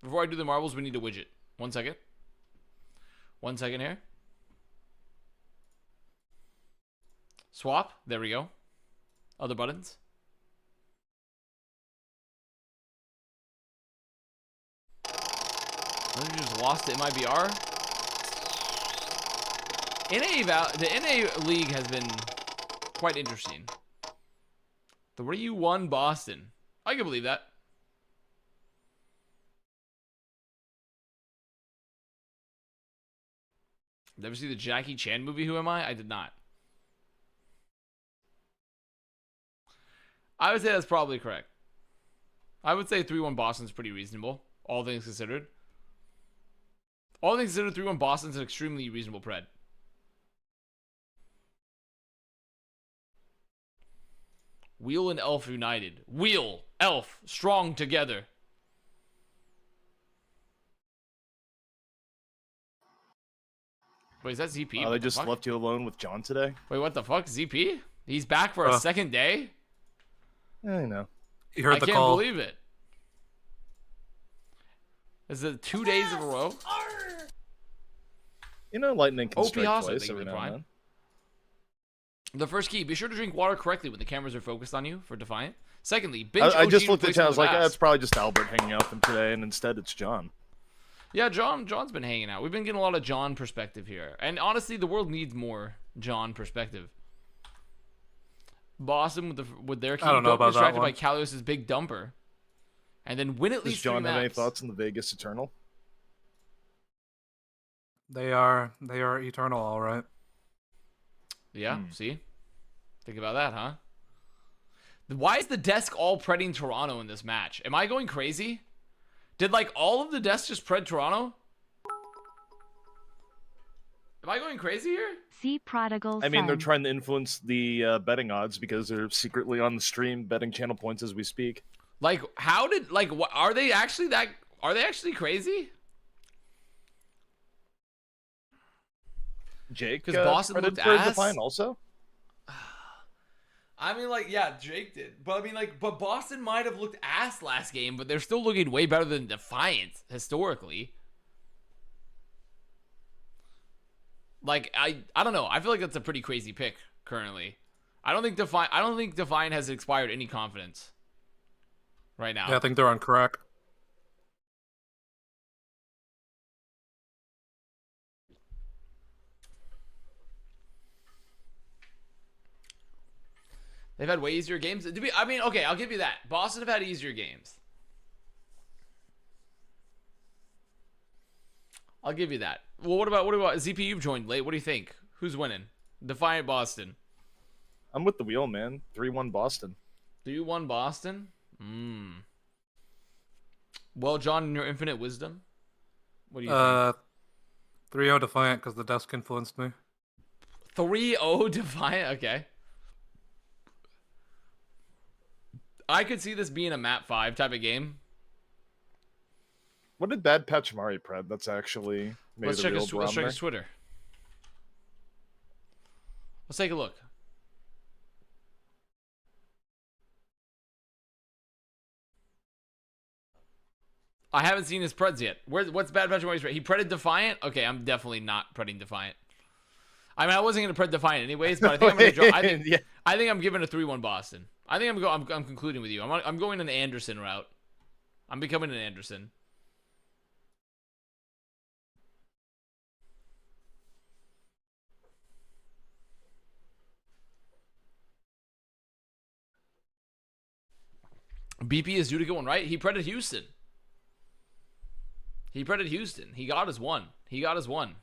Before I do the marbles, we need a widget. 1 second. 1 second here. Swap. There we go. Other buttons. I think we just lost it in my BR. The NA league has been quite interesting. 3-1 Boston. I can believe that. Did you ever see the Jackie Chan movie, Who Am I? I did not. I would say that's probably correct. I would say 3-1 Boston's pretty reasonable, all things considered. All things considered, 3-1 Boston's an extremely reasonable pred. Wheel and Elf united. Wheel, Elf, strong together. Wait, is that ZP? They just left you alone with John today? Wait, what the fuck? ZP? He's back for a second day? Yeah, I know. You heard I the can't call. believe it. Is it 2 days in a row? You know, lightning can OP strike Hossa, twice thank you every for the now and prime. then. The first key, be sure to drink water correctly when the cameras are focused on you for Defiant. Secondly, I just OG looked at John. I was like, replacement it's probably just Albert hanging out with him today, and instead it's John. Yeah, John's been hanging out. We've been getting a lot of John perspective here. And honestly, the world needs more John perspective. Boston with their key, I don't know about that distracted by one. Kalios' big dumper. And then win at Does least John 3 have any maps. thoughts on the Vegas Eternal? They are eternal, all right. Yeah, see? Think about that, huh? Why is the desk all predding Toronto in this match? Am I going crazy? Did, like, all of the desks just pred Toronto? Am I going crazy here? See Prodigal I mean, they're Son. trying to influence the betting odds because they're secretly on the stream betting channel points as we speak. Like, how did, like, what, are they actually crazy? Jake, 'Cause Boston looked for ass? Defiant also. I mean, like, yeah, Jake did. But I mean, like, but Boston might have looked ass last game, but they're still looking way better than Defiant, historically. Like, I don't know. I feel like that's a pretty crazy pick, currently. I don't think Defiant has expired any confidence right now. Yeah, I think they're on crack. They've had way easier games. I mean, okay, I'll give you that. Boston have had easier games. I'll give you that. Well, what about ZP? You've joined late. What do you think? Who's winning? Defiant Boston. I'm with the wheel, man. 3-1 Boston. 3-1 Boston? Well, John, in your infinite wisdom, what do you think? 3-0 Defiant because the desk influenced me. 3-0 Defiant? Okay. I could see this being a map 5 type of game. What did Bad Pachimari pred? That's actually maybe Let's the check real his barometer. Twitter. Let's take a look. I haven't seen his preds yet. What's Bad Pachimari's pred? He predded Defiant? Okay, I'm definitely not predding Defiant. I mean, I wasn't gonna pred Defiant anyways, but I think I'm gonna draw. I think I'm giving a 3-1 Boston. I think I'm concluding with you. I'm going an Anderson route. I'm becoming an Anderson. BP is due to get one right. He predded Houston. He predded Houston. He got his one. He got his one.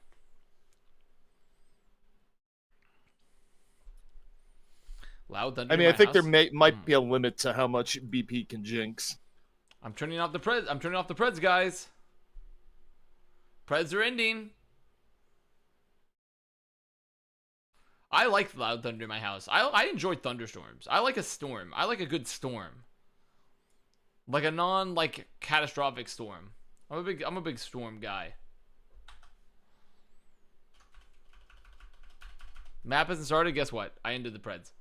Loud Thunder. I mean, in I my think there house. might be a limit to how much BP can jinx. I'm turning off the Preds. I'm turning off the Preds, guys. Preds are ending. I like Loud Thunder in my house. I enjoy thunderstorms. I like a storm. I like a good storm. Like a non catastrophic storm. I'm a big storm guy. Map hasn't started. Guess what? I ended the Preds.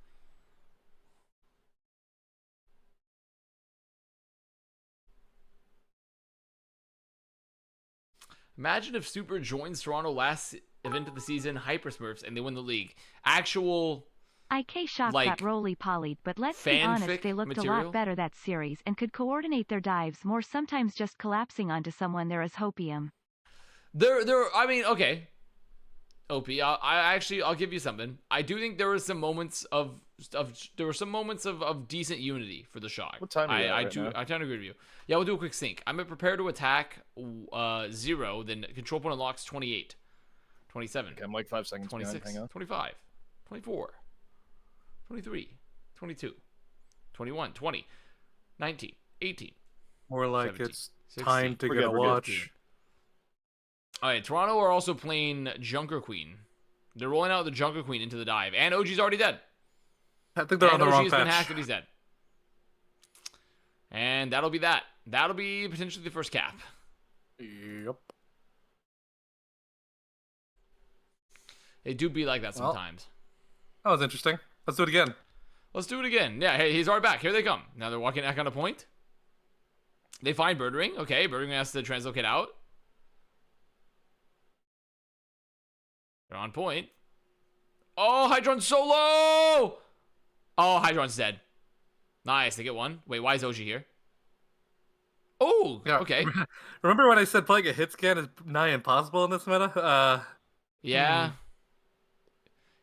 Imagine if Super joins Toronto last event of the season, Hyper Smurfs, and they win the league. Actual IK shots like, got roly-polyed, but let's be honest, they looked material? a lot better that series and could coordinate their dives more, sometimes just collapsing onto someone there as Hopium. I mean, okay. OP, I'll give you something. I do think there were some moments of decent unity for the Shy. What time are you at I right do now? I tend to agree with you. Yeah, we'll do a quick sync. I'm prepared to attack 0, then control point unlocks 28, 27, Okay, I'm like 5 seconds 26, behind. Hang on. 25, 24, 23, 22, 21, 20, 19, 18. More like 17, it's 16, time to get a we're good. watch. All right, Toronto are also playing Junker Queen. They're rolling out the Junker Queen into the dive, and OG's already dead. I think they're on the wrong OG's been patch. hacked and he's dead. And that'll be that. That'll be potentially the first cap. Yep. It do be like that Well. sometimes. That was interesting. Let's do it again. Let's do it again. Yeah, hey, he's already back. Here they come. Now they're walking back on a point. They find Birdring. Okay, Birdring has to translocate out. They're on point. Oh, Hydron's so low! Oh, Hydron's dead. Nice, they get one. Wait, why is OG here? Oh, Yeah. okay. Remember when I said playing a hit scan is nigh impossible in this meta? Yeah.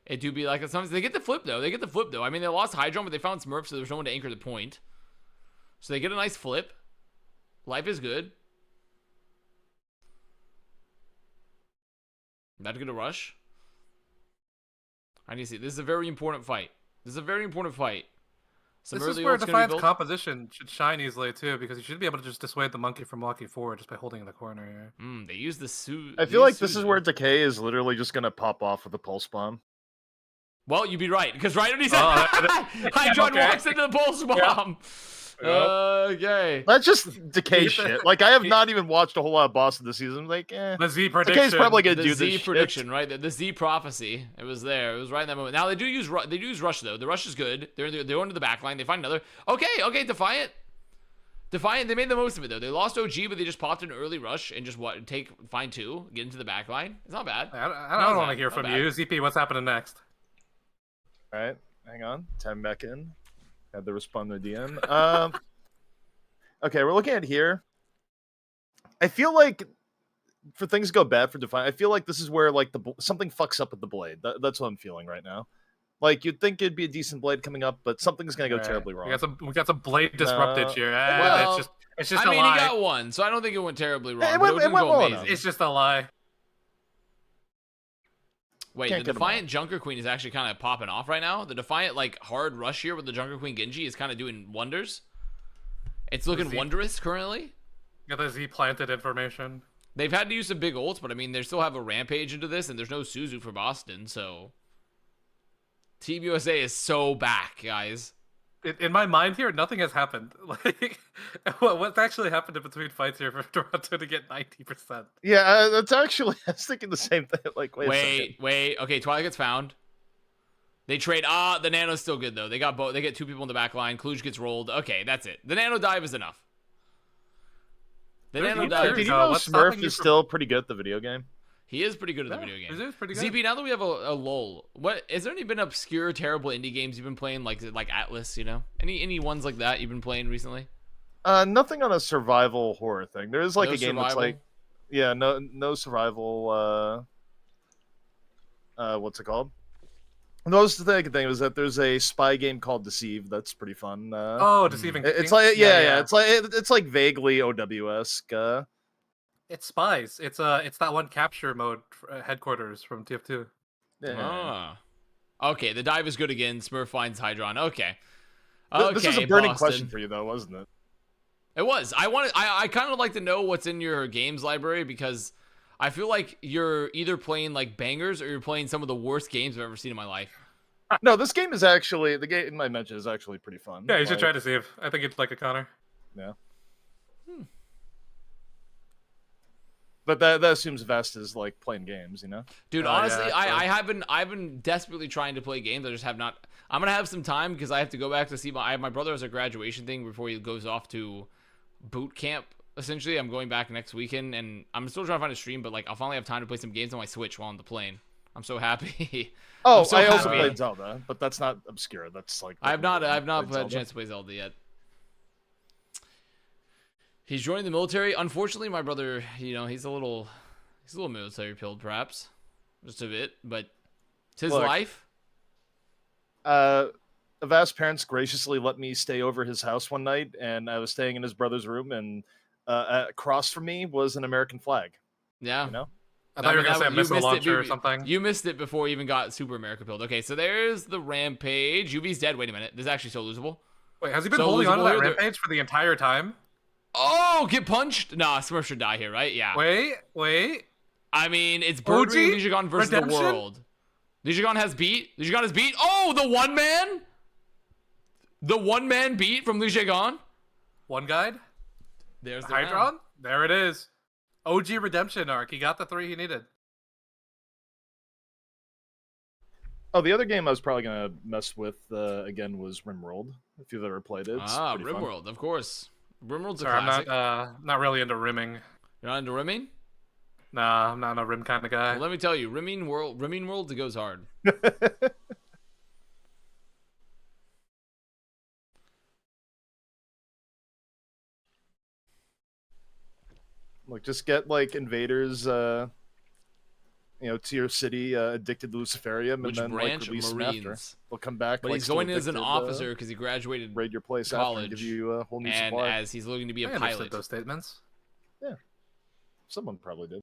It do be like that sometimes. They get the flip, though. I mean, they lost Hydron, but they found Smurf, so there's no one to anchor the point. So they get a nice flip. Life is good. About to get a rush. I need to see. This is a very important fight. Some This is early where ults gonna be Defiant's built. composition should shine easily too, because you should be able to just dissuade the monkey from walking forward just by holding in the corner here. They use the suit. I feel like this is where Decay is literally just gonna pop off with a pulse bomb. Well, you'd be right, because right when he said Oh, Hydron okay. walks into the pulse bomb. Okay. That's just Decay shit. Like, I have not even watched a whole lot of Boston this season. Like, The Z prediction. Decay's probably gonna The do Z this prediction, shit. right? The Z prophecy. It was there. It was right in that moment. Now they do use rush though. The rush is good. They're under the back line. They find another. Okay, Defiant. They made the most of it though. They lost OG, but they just popped an early rush and just find 2, get into the back line. It's not bad. I don't want to hear Not from bad. you. ZP, what's happening next? Alright, hang on. Time back in. Had to respond to DM. Okay, we're looking at here. I feel like for things to go bad for Defiant, I feel like this is where like something fucks up with the blade. That's what I'm feeling right now. Like, you'd think it'd be a decent blade coming up, but something's gonna go terribly wrong. We got some blade disrupted here. Well, it's just I a mean, lie. he got one, so I don't think it went terribly wrong. It but went didn't go well amazing. enough. It's just a lie. Wait, Can't the get 'em Defiant Junker Queen is actually kind of popping off right now. The Defiant, like, hard rush here with the Junker Queen Genji is kind of doing wonders. It's looking wondrous currently. Got the Z planted information. They've had to use some big ults, but I mean, they still have a rampage into this, and there's no Suzu for Boston, so Team USA is so back, guys. In my mind here, nothing has happened. Like, what's actually happened in between fights here for Toronto to get 90%? Yeah, that's actually, I was thinking the same thing. Like, wait a second. Wait. Okay, Twilight gets found. They trade. The Nano's still good though. They got both. They get 2 people in the back line. Kluge gets rolled. Okay, that's it. The Nano dive is enough. The Nano dive. Did you No, know what's stopping Smurf you is from- still pretty good at the video game? He is pretty good at the video game. It is pretty good. ZP, now that we have a lull, what is there any been obscure, terrible indie games you've been playing, like Atlas? You know, any ones like that you've been playing recently? Nothing on a survival horror thing. There is like No a game that's survival? like, yeah, no survival. What's it called? The most thing is that there's a spy game called Deceive that's pretty fun. Deceiving. It's like yeah. It's like vaguely OWS. It's spies. It's that one capture mode headquarters from TF2. Yeah. Okay, the dive is good again. Smurf finds Hydron. Okay. This was a burning Boston. question for you though, wasn't it? It was. I kind of like to know what's in your games library, because I feel like you're either playing like bangers or you're playing some of the worst games I've ever seen in my life. No, this game is actually the game I mentioned is actually pretty fun. Yeah, you should Like, try Deceive. I think you'd like it, Connor. Yeah. But that assumes Vest is like playing games, you know? Dude, Oh, honestly, yeah, I've been desperately trying to play games. I just have not. I'm gonna have some time because I have to go back to see my brother has a graduation thing before he goes off to boot camp essentially. I'm going back next weekend, and I'm still trying to find a stream, but like I'll finally have time to play some games on my Switch while on the plane. I'm so happy. Oh, I'm so I also happy. played Zelda, but that's not obscure. That's like I've not played had a Zelda. chance to play Zelda yet. He's joining the military. Unfortunately, my brother, he's a little military pilled, perhaps, just a bit, but it's his life. Avast's parents graciously let me stay over his house one night, and I was staying in his brother's room, and across from me was an American flag. Yeah. You know? I thought you were going to say a missile launcher or something. You missed it before we even got Super America pilled. Okay, so there's the rampage. UV's dead. Wait a minute. This is actually so losable. Wait, has he been holding on to that rampage for the entire time? Oh, get punched? Nah, Smurf should die here, right? Yeah. Wait. I mean, it's Birdwing and Lijigon versus the world. Lijigon has beat. Oh, the one man? The one man beat from Lijigon? One guide? There's the Hydron? round. There it is. OG redemption arc. He got the 3 he needed. Oh, the other game I was probably gonna mess with again was RimWorld. If you've ever played it, it's RimWorld, of course. RimWorld's a Sorry, classic. I'm not really into rimming. You're not into rimming? Nah, I'm not a rim kind of guy. Well, let me tell you, rimming world, it goes hard. Like, just get like invaders, to your city, addicted to Luciferium, Which and then branch? like release them Marines. after. They'll come back. But like, he's going in still as an addicted, officer because he graduated raid your place college, after and give you a whole new and supply. as he's looking to be a I understood pilot. those statements. Someone probably did.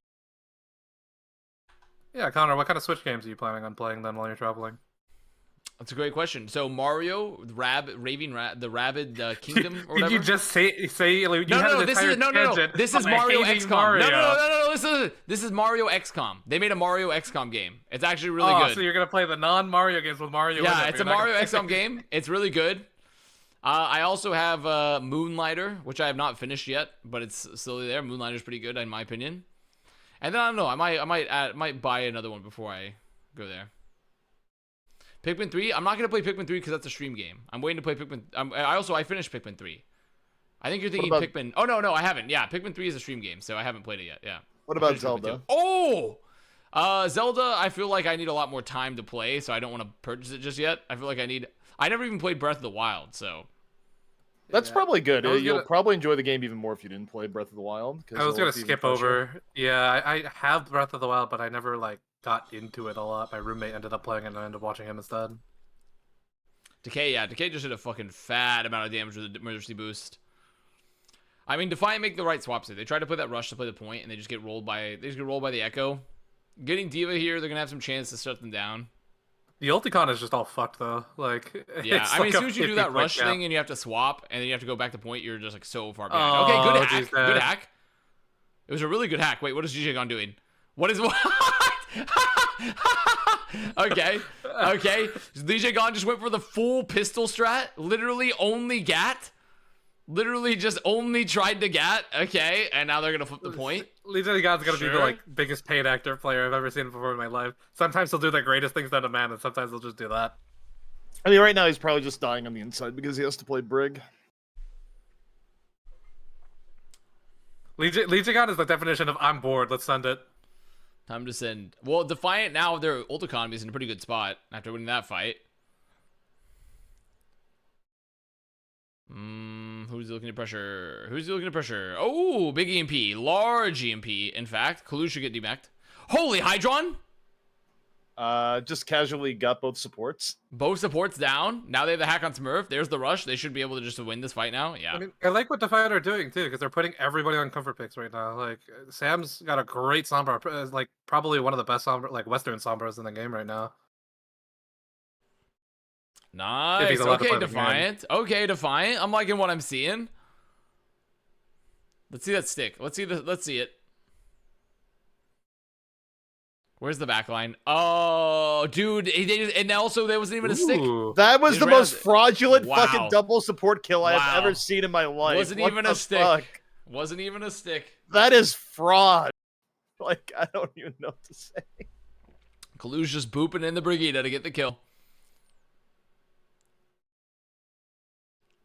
Yeah, Connor, what kind of Switch games are you planning on playing then while you're traveling? That's a great question. So Mario, the Rabid Kingdom, or whatever. Did you just say like, you had No. an This entire is no. tangent This is on Mario hating XCOM. Mario. No. This is Mario XCOM. They made a Mario XCOM game. It's actually really good. So you're gonna play the non-Mario games with Mario. in Yeah, them. it's You're a not Mario gonna- XCOM game. It's really good. I also have Moonlighter, which I have not finished yet, but it's still there. Moonlighter's pretty good in my opinion. And then I don't know. I might buy another one before I go there. Pikmin 3. I'm not gonna play Pikmin 3 because that's a stream game. I'm waiting to play Pikmin. I finished Pikmin 3. I think you're thinking Pikmin. Oh no, I haven't. Yeah, Pikmin 3 is a stream game, so I haven't played it yet. Yeah. What about Zelda? Oh, Zelda. I feel like I need a lot more time to play, so I don't want to purchase it just yet. I feel like I never even played Breath of the Wild, so. That's probably good. You'll gonna... probably enjoy the game even more if you didn't play Breath of the Wild. I was gonna skip over. Yeah, I have Breath of the Wild, but I never got into it a lot. My roommate ended up playing it, and I ended up watching him instead. Decay just did a fucking fat amount of damage with the emergency boost. I mean, Defiant make the right swaps. They try to play that rush to play the point, and they just get rolled by the Echo. Getting Diva here, they're gonna have some chance to shut them down. The Ulticon is just all fucked though. Yeah, I mean, as soon as you do that rush thing and you have to swap, and then you have to go back to point, you're just so far behind. Okay, good hack. Good hack. It was a really good hack. Wait, what is Gigan doing? What is what? Okay. Lijigon just went for the full pistol strat. Literally only GAT. Literally just only tried to GAT. Okay, and now they're gonna flip the point. Lijigon's gonna be the biggest paid actor player I've ever seen before in my life. Sometimes he'll do the greatest things known to man, and sometimes he'll just do that. I mean, right now he's probably just dying on the inside because he has to play Brig. Lijigon is the definition of I'm bored. Let's send it. Time to send. Well, Defiant now their ult economy is in a pretty good spot after winning that fight. Who's looking to pressure? Oh, big EMP. Large EMP. In fact, Kalu should get demeched. Holy Hydron! Just casually got both supports. Both supports down. Now they have the hack on Smurf. There's the rush. They should be able to just win this fight now. Yeah. I mean, I like what Defiant are doing too, because they're putting everybody on comfort picks right now. Like Sam's got a great Sombra, like probably one of the best Sombra, Western Sombras in the game right now. Nice. Okay, Defiant. I'm liking what I'm seeing. Let's see that stick. Let's see it. Where's the backline? Oh, dude. And also, there wasn't even a stick. That was the most fraudulent fucking double support kill I have ever seen in my life. Wasn't even a stick. Wasn't even a stick. That is fraud. Like, I don't even know what to say. Kalu's just booping in the Brigida to get the kill.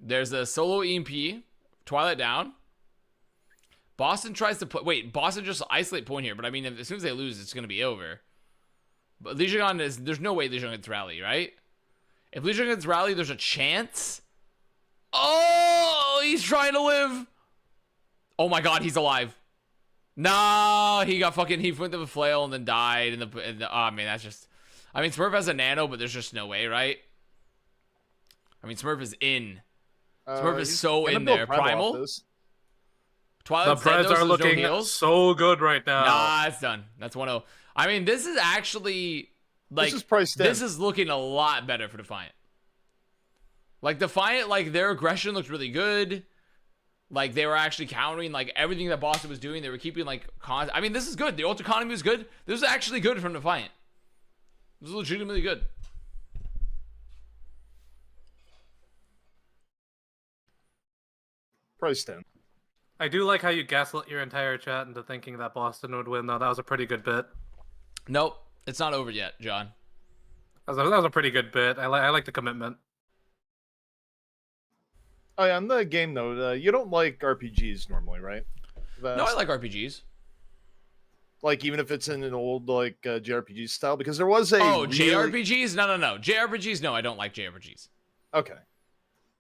There's a solo EMP. Twilight down. Boston tries to put. Wait, Boston just isolate point here, but I mean, as soon as they lose, it's going to be over. But Lijiang is. There's no way Lijiang gets rally, right? If Lijiang gets rally, there's a chance. Oh, he's trying to live. Oh my God, he's alive. Nah, he got fucking. He went to the flail and then died. Oh man, that's just. I mean, Smurf has a nano, but there's just no way, right? I mean, Smurf is in. Smurf is so in there. Primal. Twilight the Preds are looking so good right now. Nah, it's done. That's 1-0. I mean, this is actually like this is looking a lot better for Defiant. Like Defiant, like their aggression looked really good. Like they were actually countering like everything that Boston was doing. They were keeping like I mean, this is good. The ult economy was good. This is actually good from Defiant. This is legitimately good. Price 10. I do like how you gaslit your entire chat into thinking that Boston would win, though. That was a pretty good bit. Nope, it's not over yet, John. That was a pretty good bit. I like the commitment. Oh yeah, on the game note, you don't like RPGs normally, right? No, I like RPGs. Like even if it's in an old like JRPG style, because there was a JRPGs? No. JRPGs? No, I don't like JRPGs. Okay.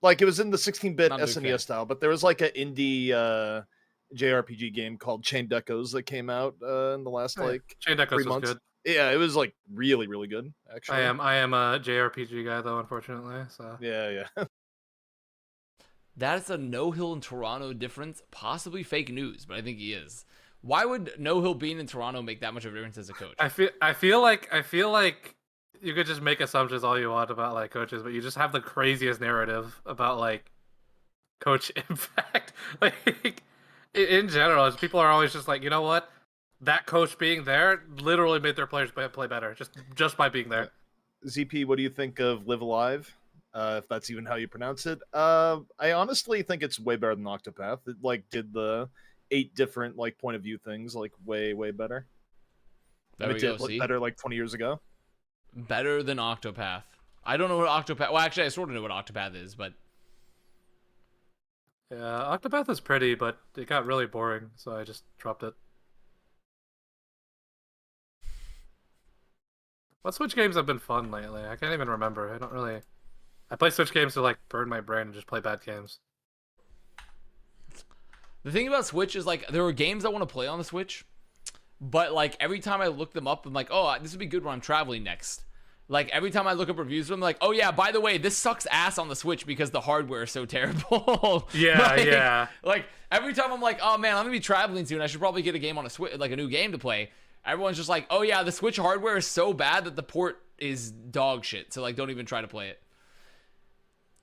Like, it was in the 16-bit SNES style, but there was, like, an indie JRPG game called Chained Echoes that came out in the last, like, Chained Echoes 3 months. Was good. Yeah, it was, like, really, really good, actually. I am a JRPG guy, though, unfortunately, so... Yeah. That's a No-Hill in Toronto difference. Possibly fake news, but I think he is. Why would No-Hill being in Toronto make that much of a difference as a coach? I feel like... You could just make assumptions all you want about like coaches, but you just have the craziest narrative about like coach impact. Like in general, people are always just like, you know what, that coach being there literally made their players play better just by being there. ZP, what do you think of Live Alive? If that's even how you pronounce it. I honestly think it's way better than Octopath. It like did the 8 different like point of view things like way better. There it did look better like 20 years ago. Better than Octopath. I don't know what Octopath... Well, actually, I sort of know what Octopath is, but... Yeah, Octopath is pretty, but it got really boring, so I just dropped it. What Switch games have been fun lately? I can't even remember. I don't really... I play Switch games to, like, burn my brain and just play bad games. The thing about Switch is, like, there are games I want to play on the Switch... But, like, every time I look them up, I'm like, oh, this would be good when I'm traveling next. Like, every time I look up reviews of them, I'm like, oh, yeah, by the way, this sucks ass on the Switch because the hardware is so terrible. Yeah. Like, every time I'm like, oh, man, I'm going to be traveling soon. I should probably get a game on a Switch, like a new game to play. Everyone's just like, oh, yeah, the Switch hardware is so bad that the port is dog shit. So, like, don't even try to play it.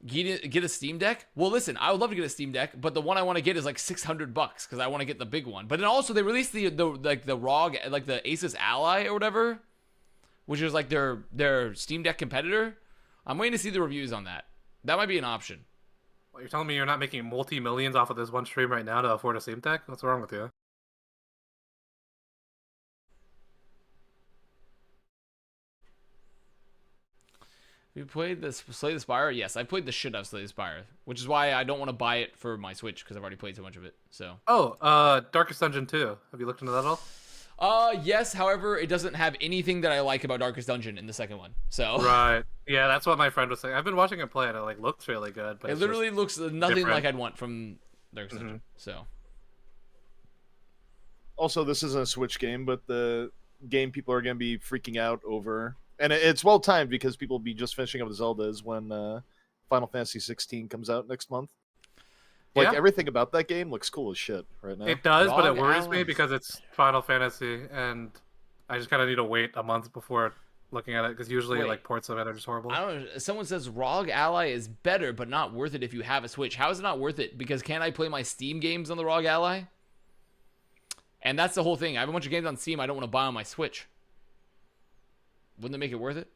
Get a Steam Deck? Well, listen, I would love to get a Steam Deck, but the one I want to get is like $600 because I want to get the big one. But then also they released the ROG, like the Asus Ally or whatever, which is like their Steam Deck competitor. I'm waiting to see the reviews on that. That might be an option. What, you're telling me you're not making multi-millions off of this one stream right now to afford a Steam Deck? What's wrong with you? We played this Slay the Spire? Yes, I played the shit out of Slay the Spire, which is why I don't want to buy it for my Switch because I've already played so much of it. So. Oh, Darkest Dungeon 2. Have you looked into that at all? Yes. However, it doesn't have anything that I like about Darkest Dungeon in the second one. So. Right. Yeah, that's what my friend was saying. I've been watching him play it. It like looks really good, but it literally looks nothing different. like I'd want from Darkest Dungeon. So. Also, this isn't a Switch game, but the game people are going to be freaking out over. And it's well timed because people will be just finishing up the Zeldas when Final Fantasy 16 comes out next month. Like everything about that game looks cool as shit right now. It does, but it worries me because it's Final Fantasy, and I just kind of need to wait a month before looking at it because usually like ports of it are just horrible. I don't know. Someone says ROG Ally is better, but not worth it if you have a Switch. How is it not worth it? Because can't I play my Steam games on the ROG Ally? And that's the whole thing. I have a bunch of games on Steam I don't want to buy on my Switch. Wouldn't it make it worth it?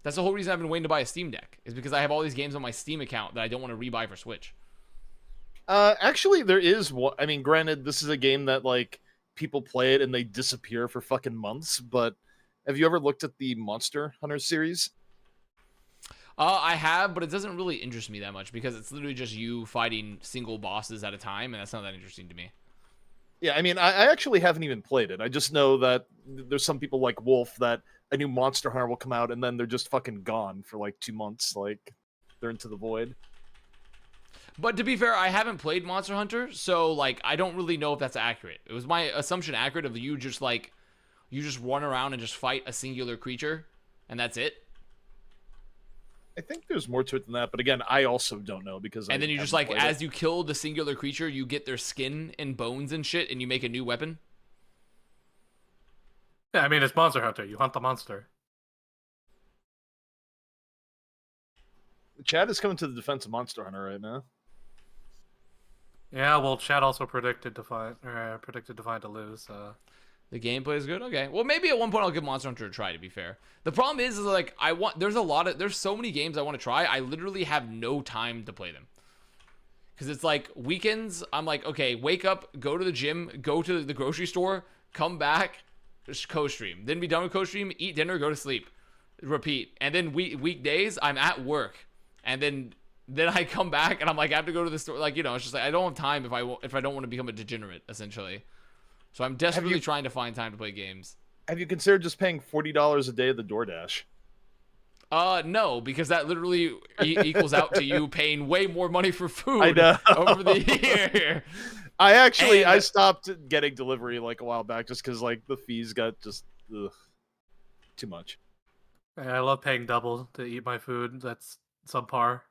That's the whole reason I've been waiting to buy a Steam Deck, is because I have all these games on my Steam account that I don't want to rebuy for Switch. Actually, there is one. I mean, granted, this is a game that like people play it and they disappear for fucking months. But have you ever looked at the Monster Hunter series? I have, but it doesn't really interest me that much because it's literally just you fighting single bosses at a time, and that's not that interesting to me. Yeah, I mean, I actually haven't even played it. I just know that there's some people like Wolf that a new Monster Hunter will come out and then they're just fucking gone for like 2 months. Like, they're into the void. But to be fair, I haven't played Monster Hunter, so like I don't really know if that's accurate. It was my assumption accurate of you just run around and just fight a singular creature, and that's it. I think there's more to it than that, but again, I also don't know because. And then you just like as you kill the singular creature, you get their skin and bones and shit, and you make a new weapon. Yeah, I mean it's Monster Hunter. You hunt the monster. Chad is coming to the defense of Monster Hunter right now. Yeah, well, Chad also predicted Defiant to lose. The gameplay is good. Okay, well maybe at one point I'll give Monster Hunter a try. To be fair, the problem is like there's so many games I want to try. I literally have no time to play them because it's like weekends. I'm like, okay, wake up, go to the gym, go to the grocery store, come back, just co-stream, then be done with co-stream, eat dinner, go to sleep, repeat, and then weekdays I'm at work, and then I come back and I'm like I have to go to the store. Like it's just like I don't have time if I don't want to become a degenerate essentially. So I'm desperately trying to find time to play games. Have you considered just paying $40 a day at the DoorDash? No, because that literally equals out to you paying way more money for food I know. over the year. I stopped getting delivery like a while back just because like the fees got just too much. I love paying double to eat my food. That's subpar.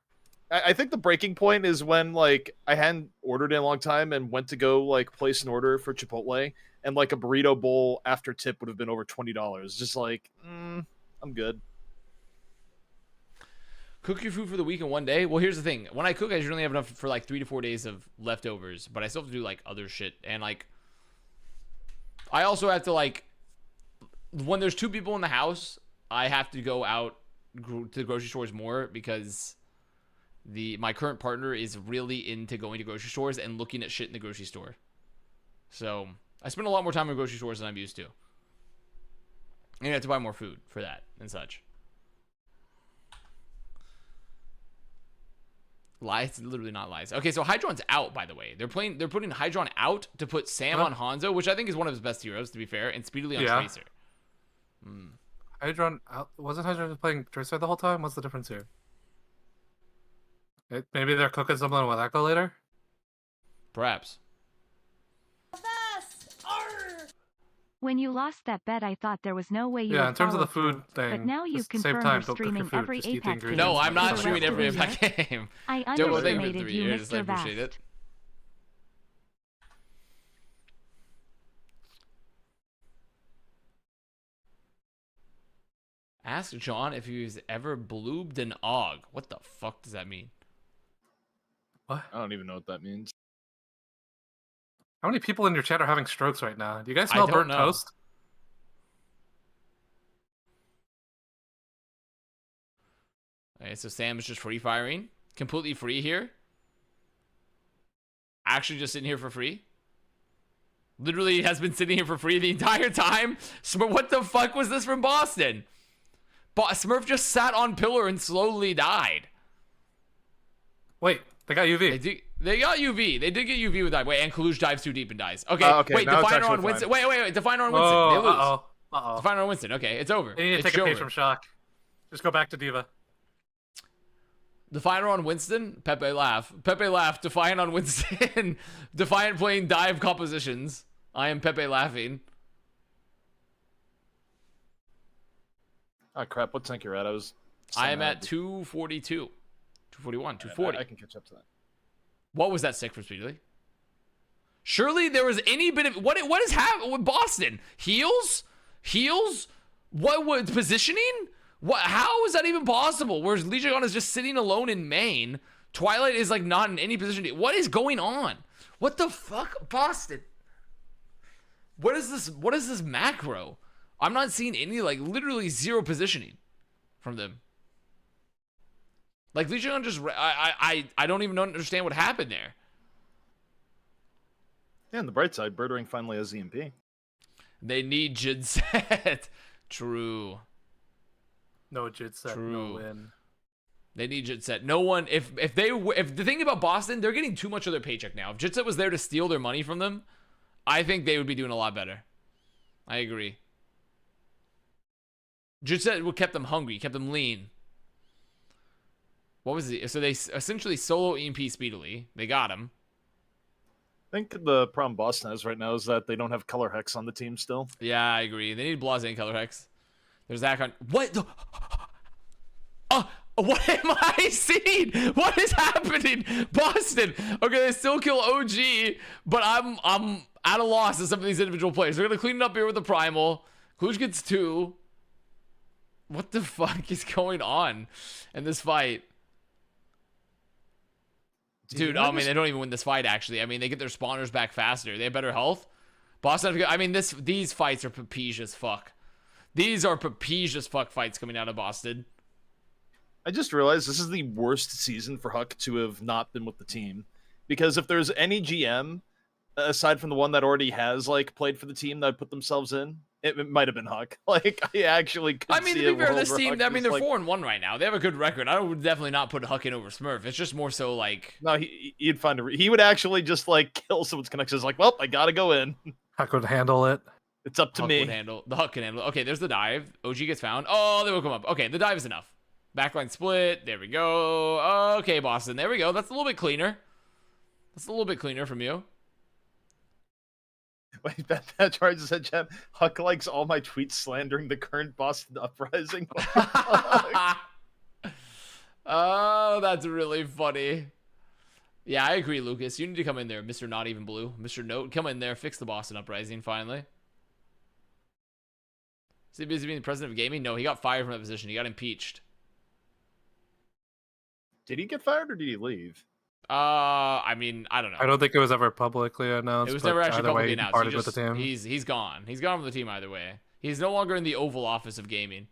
I think the breaking point is when like I hadn't ordered in a long time and went to go like place an order for Chipotle and like a burrito bowl after tip would have been over $20. Just like, I'm good. Cook your food for the week in one day. Well, here's the thing. When I cook, I generally have enough for like 3 to 4 days of leftovers, but I still have to do like other shit. And like, I also have to like, when there's 2 people in the house, I have to go out to the grocery stores more because my current partner is really into going to grocery stores and looking at shit in the grocery store. So I spend a lot more time in grocery stores than I'm used to. And I have to buy more food for that and such. Lies, literally not lies. Okay, so Hydron's out, by the way. They're putting Hydron out to put Sam on Hanzo, which I think is one of his best heroes, to be fair, and Speedily on Tracer. Hydron wasn't Hydron playing Tracer the whole time? What's the difference here? Maybe they're cooking something with Echo later? Perhaps. When you lost that bet, I thought there was no way you would in terms of the follow food through. thing. But now you've save confirmed time, you're don't cook your streaming food, every just eat the Apex ingredients. No, I'm not For the streaming rest every of the Apex year. game. I Thank you for underestimated 3 you, years. I Mr. appreciate Vast. it. Ask John if he's ever bloobed an og. What the fuck does that mean? What? I don't even know what that means. How many people in your chat are having strokes right now? Do you guys I smell don't burnt know. toast? Okay, so Sam is just free firing. Completely free here. Actually just sitting here for free. Literally has been sitting here for free the entire time. Smurf, what the fuck was this from Boston? Smurf just sat on pillar and slowly died. Wait, they got UV. They got UV. They did get UV with that. Wait, and Kalush dives too deep and dies. Okay, okay, wait, now it's Definer on actually Winston. fine. Wait, Definer on Winston. They lose. Uh-oh. Definer on Winston. Okay, it's over. They need to It's take a page over. from Shock. Just go back to Diva. Definer on Winston. Pepe laugh. Pepe laugh. Defiant on Winston. Defiant playing dive compositions. I am Pepe laughing. Oh crap! What tank you're at? I am at 242, 241, 240. I can catch up to that. What was that sick for Speedily? Surely there was any bit of what is happening with Boston? Heals? What was positioning? What? How is that even possible? Whereas Legion is just sitting alone in main. Twilight is like not in any position. What is going on? What the fuck, Boston? What is this? What is this macro? I'm not seeing any, like, literally zero positioning from them. Like, Legion just, I don't even understand what happened there. Yeah, on the bright side, Birdering finally has EMP. They need Jidset. True. No Jitset, no win. They need Jitset. No one. If the thing about Boston, they're getting too much of their paycheck now. If Jitset was there to steal their money from them, I think they would be doing a lot better. I agree. Jitset would kept them hungry, kept them lean. What was it? So they essentially solo EMP speedily. They got him. I think the problem Boston has right now is that they don't have Color Hex on the team still. Yeah, I agree. They need Blase and Color Hex. There's that kind. What? What am I seeing? What is happening? Boston. Okay, they still kill OG, but I'm at a loss to some of these individual players. They're gonna clean it up here with the Primal. Kluge gets 2. What the fuck is going on in this fight? Dude, I mean, they don't even win this fight, actually. I mean, they get their spawners back faster. They have better health. Boston, I mean, these fights are papige as fuck. These are papige as fuck fights coming out of Boston. I just realized this is the worst season for Huck to have not been with the team. Because if there's any GM, aside from the one that already has, like, played for the team that put themselves in, it might have been Huck. Like, I actually could I mean, see to be fair, this where team, Huck I mean, they're like, 4-1 right now. They have a good record. I would definitely not put Huck in over Smurf. It's just more so like... No, he'd find he would actually just, like, kill someone's connections. Like, well, I gotta go in. Huck would handle it. It's up to Huck me. The Huck can handle it. Okay, there's the dive. OG gets found. Oh, they will come up. Okay, the dive is enough. Backline split. There we go. Okay, Boston. There we go. That's a little bit cleaner. That's a little bit cleaner from you. Wait, that charge said, chat. Huck likes all my tweets slandering the current Boston Uprising. Oh, that's really funny. Yeah, I agree, Lucas. You need to come in there, Mr. Not Even Blue. Mr. Note, come in there, fix the Boston Uprising, finally. Is he busy being the president of gaming? No, he got fired from that position. He got impeached. Did he get fired or did he leave? I mean, I don't know. I don't think it was ever publicly announced. It was never actually publicly announced. Parted with the team. He's gone. He's gone from the team either way. He's no longer in the Oval Office of gaming.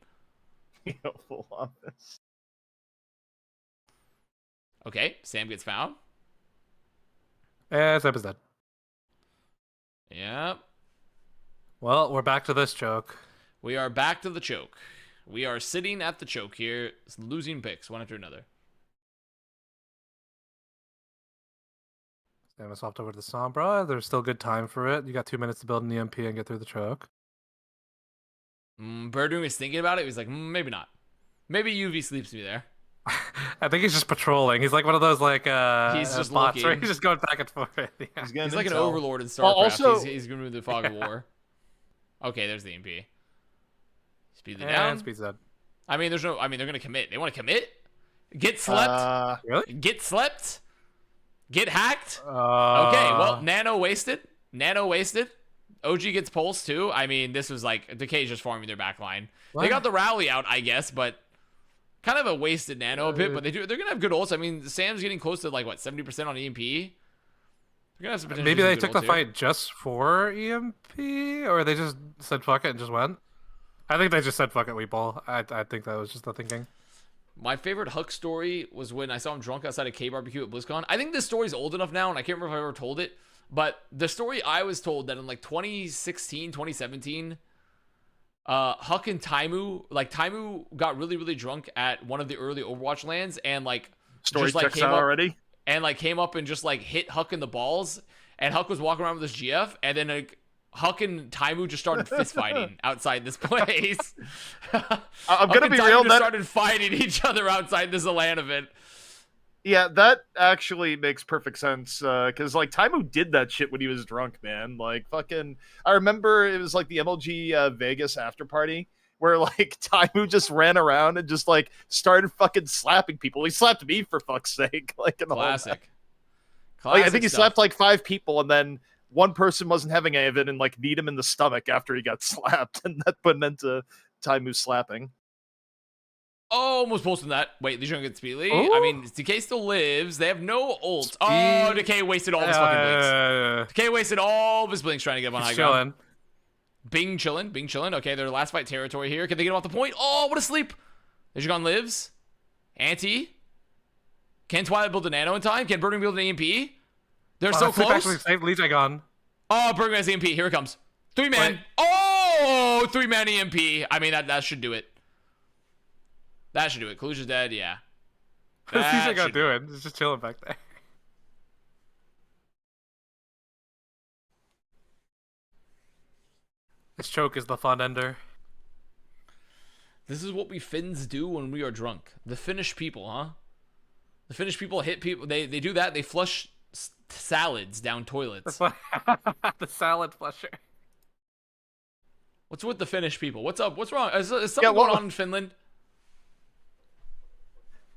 The Oval Office. Okay, Sam gets found. Yeah, Sam is dead. Yep. Well, we're back to this joke. We are back to the choke. We are sitting at the choke here, losing picks one after another. Sam is swapped over to the Sombra. There's still good time for it. You got 2 minutes to build an EMP and get through the choke. Birdwing was thinking about it. He was like, maybe not. Maybe UV sleeps me there. I think he's just patrolling. He's like one of those like he's just bots looking. Where he's just going back and forth. Yeah. He's like an overlord in StarCraft. Also, he's gonna move the fog of war. Okay, there's the EMP. Speed it And down. speeds dead. I mean, they're gonna commit. They want to commit. Get slept. Really? Get slept. Get hacked. Okay, well, Nano wasted. OG gets pulse too. I mean, this was like Decay's just farming their back line. They got the rally out, I guess, but kind of a wasted Nano a bit. But they're gonna have good ults. I mean, Sam's getting close to like what 70% on EMP. They're gonna have some Maybe they took the here. fight just for EMP, or they just said fuck it and just went. I think they just said fuck it, we ball. I think that was just the thinking. My favorite Huck story was when I saw him drunk outside a K barbecue at BlizzCon. I think this story's old enough now, and I can't remember if I ever told it, but the story I was told that in like 2016, 2017, Huck and Taimu got really, really drunk at one of the early Overwatch lands, and like story just, like, checks out already. And like came up and just like hit Huck in the balls, and Huck was walking around with his GF, and then like Huck and Taimu just started fist fighting outside this place. I'm gonna be real. That started fighting each other outside this LAN event. Yeah, that actually makes perfect sense. Because like Taimu did that shit when he was drunk, man. Like fucking, I remember it was like the MLG Vegas after party where like Taimu just ran around and just like started fucking slapping people. He slapped me for fuck's sake. Like in the Classic. Like, I think he slapped like 5 people, and then one person wasn't having any of it and like kneed him in the stomach after he got slapped, and that put an end to Taimu slapping. Oh, almost posting that. Wait, these are gonna get Speedly. Ooh. I mean, Decay still lives. They have no ult. Oh, Decay wasted all of his fucking blinks. Decay wasted all of his blinks trying to get him on high ground. Bing chilling. Okay, their last fight territory here. Can they get him off the point? Oh, what a sleep. There's lives. Anti. Can Twilight build a nano in time? Can Birdwing build an EMP? They're so close. Actually saved Legion. Oh, Birdwing has EMP. Here it comes. 3-man. Wait. Oh, 3-man EMP. I mean, that should do it. That should do it. Kalusia's dead, yeah. What's That TJ got should be- doing? He's just chilling back there. This choke is the fun ender. This is what we Finns do when we are drunk. The Finnish people, huh? The Finnish people hit people. They do that. They flush salads down toilets. The salad flusher. What's with the Finnish people? What's up? What's wrong? Is something going on in Finland?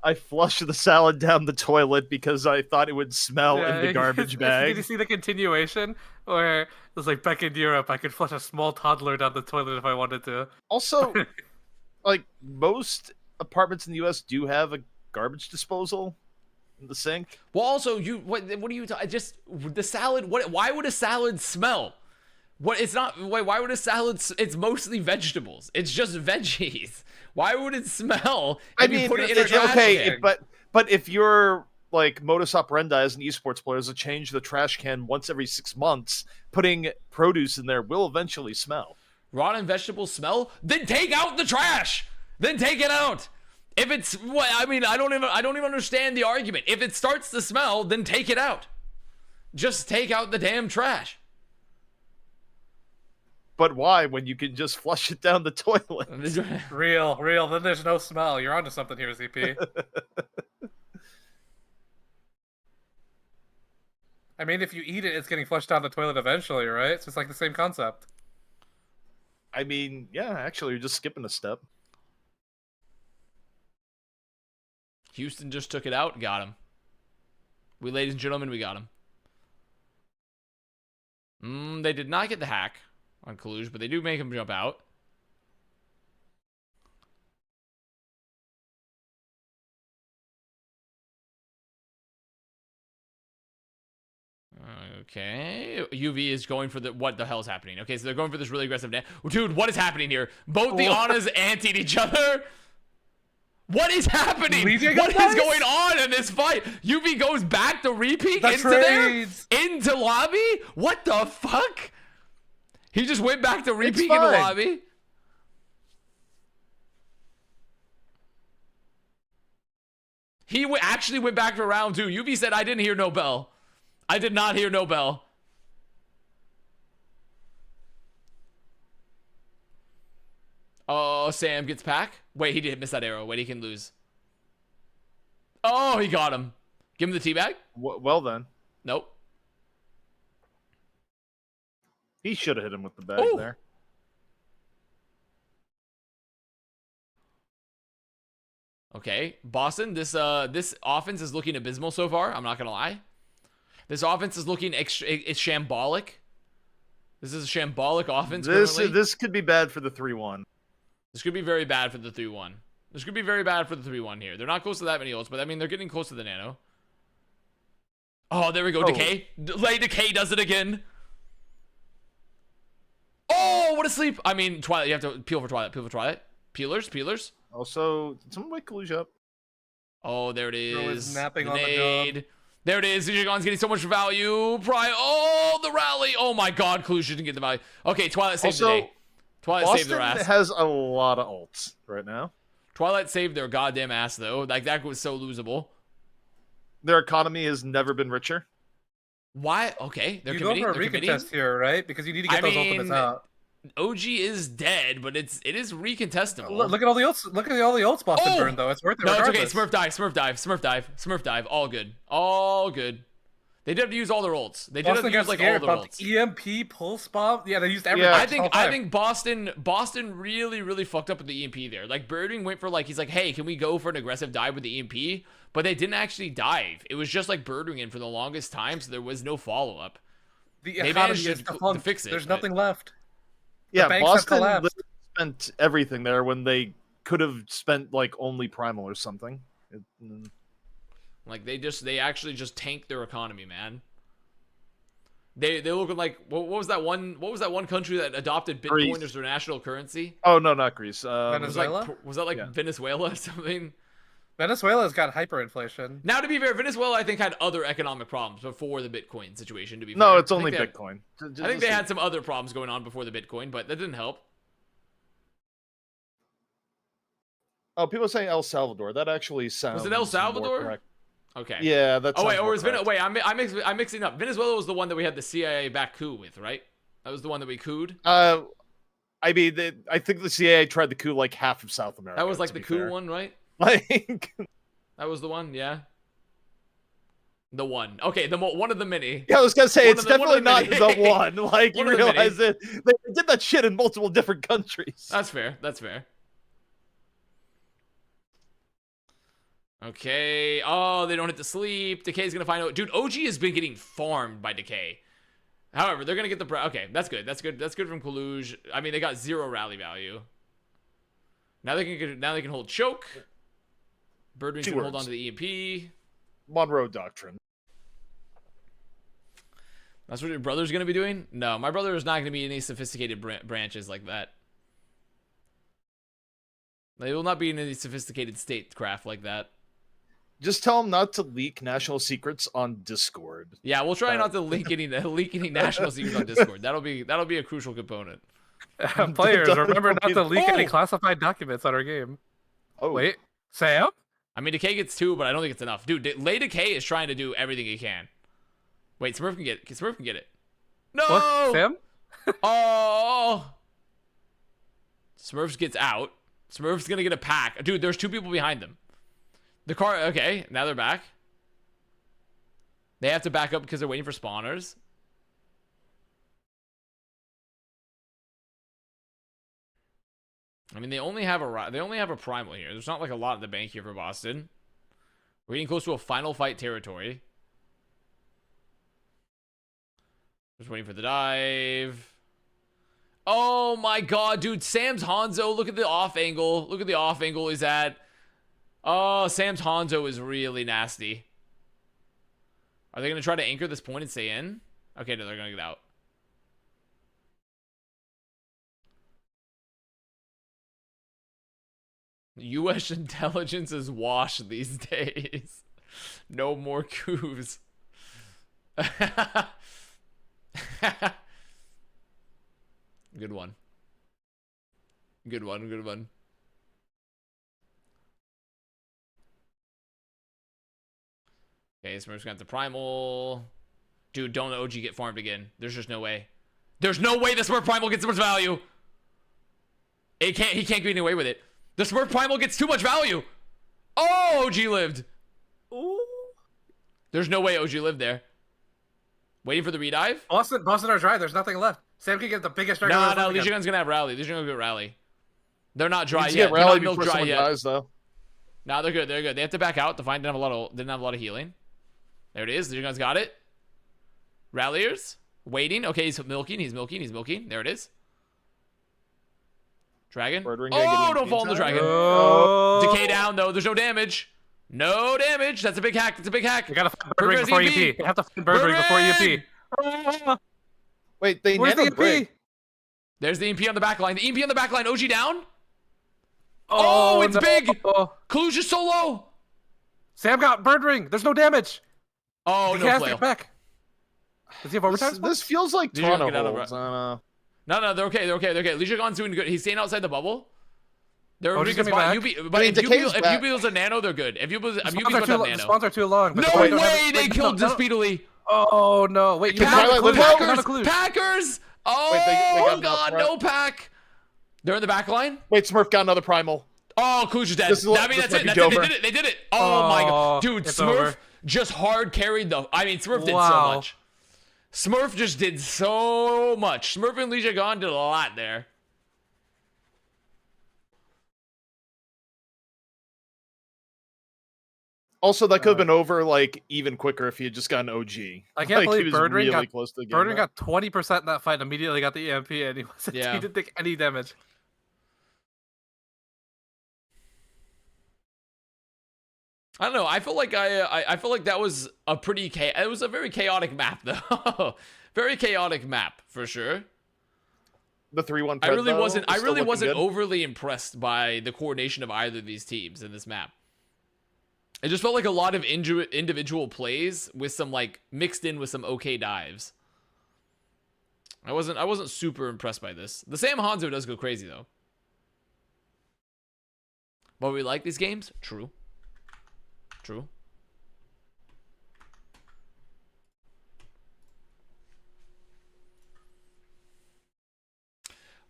I flushed the salad down the toilet because I thought it would smell in the garbage bag. Did you see the continuation where it was like back in Europe, I could flush a small toddler down the toilet if I wanted to. Also, like most apartments in the U.S. do have a garbage disposal in the sink. Well, also, what are you just the salad? Why would a salad smell? What? It's not. Why would a salad? It's mostly vegetables. It's just veggies. Why would it smell? I mean, you put it in a trash okay, can? but if you're like modus operandi as an esports player is to change the trash can once every 6 months, putting produce in there will eventually smell. Rotten vegetables smell? Then take out the trash. Then take it out. If it's what I mean, I don't even understand the argument. If it starts to smell, then take it out. Just take out the damn trash. But why when you can just flush it down the toilet? Real. Then there's no smell. You're onto something here, ZP. I mean, if you eat it, it's getting flushed down the toilet eventually, right? So it's like the same concept. I mean, yeah, actually, you're just skipping a step. Houston just took it out, got him. Ladies and gentlemen, we got him. They did not get the hack on Kaluj, but they do make him jump out. Okay, UV is going for what the hell's happening? Okay, so they're going for this really aggressive dude, what is happening here? Both the Anas antied each other. What is happening? What is going on in this fight? UV goes back to repeat into lobby? What the fuck? He just went back to repeat in the lobby? He actually went back for round 2. UV said, I didn't hear no bell. I did not hear no bell. Oh, Sam gets pack. Wait, he did miss that arrow. Wait, he can lose. Oh, he got him. Give him the teabag? Well then. Nope. He should have hit him with the bag there. Okay, Boston, this offense is looking abysmal so far. I'm not going to lie. This offense is looking it's shambolic. This is a shambolic offense. This could be bad for the 3-1. This could be very bad for the 3-1. This could be very bad for the 3-1 here. They're not close to that many ults, but I mean, they're getting close to the nano. Oh, there we go. Decay. Decay does it again. Oh, what a sleep. I mean, Twilight. You have to peel for Twilight. Peel for Twilight. Peelers. Also, did someone wake Kaluj up? Oh, there it is. Napping on the nade. There it is. Zijigon's getting so much value. Oh, the rally. Oh my god, Kaluj didn't get the value. Okay, Twilight saved the day. Twilight saved their ass. Boston has a lot of ults right now. Twilight saved their goddamn ass, though. Like, that was so losable. Their economy has never been richer. Why? Okay, they're you committing. go for a recontest here, right? Because you need to get those ultimates out. OG is dead, but it is recontestable. Look at all the ults. Look at all the ults Boston burned, though. It's worth it. No, regardless. it's okay. Smurf dive. All good. They did have to use all their ults. They did have to use like all their ults. EMP pulse bomb. Yeah, they used everything. Yeah. I think Boston really fucked up with the EMP there. Like Birding went for he's like, hey, can we go for an aggressive dive with the EMP? But they didn't actually dive. It was just like Birding in for the longest time, so there was no follow up. The economy is to fix it. There's nothing left. Yeah, Boston spent everything there when they could have spent like only Primal or something. Like they actually just tanked their economy, man. They look like what was that one country that adopted Bitcoin Greece. as their national currency? Oh no, not Greece. Venezuela? Was that like Venezuela or something? Venezuela's got hyperinflation. Now, to be fair, Venezuela I think had other economic problems before the Bitcoin situation. To be fair, no, it's only Bitcoin. I think they had some other problems going on before the Bitcoin, but that didn't help. Oh, people are saying El Salvador. That actually sounds. Was it El more Salvador? correct. Okay. Yeah, that's. Oh wait, or was wait, I'm mixing up. Venezuela was the one that we had the CIA back coup with, right? That was the one that we couped. I mean, I think the CIA tried to coup like half of South America. That was like the coup one, right? Like that was the one, yeah. The one. Okay, one of the many. Yeah, I was gonna say it's definitely not the one. Like you realize that they did that shit in multiple different countries. That's fair. That's fair. Okay. Oh, they don't have to sleep. Decay's gonna find out. Dude, OG has been getting farmed by Decay. However, they're gonna get the okay. That's good. That's good. That's good from Kaluj. I mean, they got 0 rally value. Now they can hold choke. Birdwings can hold on to the EMP. Monroe Doctrine. That's what your brother's gonna be doing? No, my brother is not gonna be any sophisticated branches like that. They will not be in any sophisticated statecraft like that. Just tell them not to leak national secrets on Discord. Yeah, we'll try not to leak any national secrets on Discord. That'll be a crucial component. Players, remember not to leak any classified documents on our game. Oh wait, Sam? I mean, Decay gets 2, but I don't think it's enough. Dude, Lay Decay is trying to do everything he can. Wait, Smurf can get it. Smurf can get it. No! What? Sam? Oh! Smurfs gets out. Smurf's gonna get a pack. Dude, there's 2 people behind them. The car, okay, now they're back. They have to back up because they're waiting for spawners. I mean, they only have a primal here. There's not like a lot in the bank here for Boston. We're getting close to a final fight territory. Just waiting for the dive. Oh my god, dude. Sam's Hanzo. Look at the off angle. Look at the off angle he's at. Oh, Sam's Hanzo is really nasty. Are they going to try to anchor this point and stay in? Okay, no, they're going to get out. U.S. intelligence is washed these days. No more coups. Good one. Good one, good one. Okay, Smurf's got the primal. Dude, don't OG get farmed again. There's just no way. There's no way the Smurf primal gets so much value. He can't get any away with it. The Smurf primal gets too much value. Oh, OG lived. Ooh. There's no way OG lived there. Waiting for the redive. Boston are dry. There's nothing left. Sam can get the biggest strike. No, Legion Gun's gonna have rally. Legion Gun's gonna get rally. They're not dry yet. Get rally they're not before dry someone yet. dies, though. No, they're good. They're good. They have to back out. Defiant didn't have a lot of healing. There it is. Legion Gun's got it. Ralliers waiting. Okay, he's milking. There it is. Dragon. Oh, don't fall on the dragon. Oh. Decay down though. There's no damage. No damage. That's a big hack. That's a big hack. You gotta find bird ring before EMP. You have to find bird ring before EMP. Wait, they Where's the nano break. EMP? There's the EMP on the back line. The EMP on the back line. OG down. Oh, it's no. big. Kaluj is so low. Sam got bird ring. There's no damage. Oh, He no has to flail. get back. Does he have overtime? This feels like Did you get Toronto out of holds. No, they're okay. They're okay. Legion Gun's doing good. He's staying outside the bubble. They're Oh, a he's good gonna spot. be back? But if Decay's UB builds a nano, they're good. If UB builds a The nano. spawns are too long. But No the don't way have they killed this speedily. Oh no! Wait, you Packers! Oh, Wait, they got God, enough, no pack. They're in the back line. Wait, Smurf got another primal. Oh, Kaluj is dead. I mean, that's it. They did it. Oh, my God. Dude, Smurf just hard carried the... I mean, Smurf did so much. Smurf just did so much. Smurf and Legion Gun did a lot there. Also, that could have been over like even quicker if he had just gotten OG. I can't believe Bird Ring got close to the Bird Ring got 20% in that fight. Immediately got the EMP, and he didn't take any damage. I don't know. I feel like I feel like that was a pretty it was a very chaotic map though. Very chaotic map for sure. The 3-1. I really wasn't overly impressed by the coordination of either of these teams in this map. It just felt like a lot of individual plays with some like mixed in with some okay dives. I wasn't super impressed by this. The Sam Hanzo does go crazy though. But we like these games? True. True.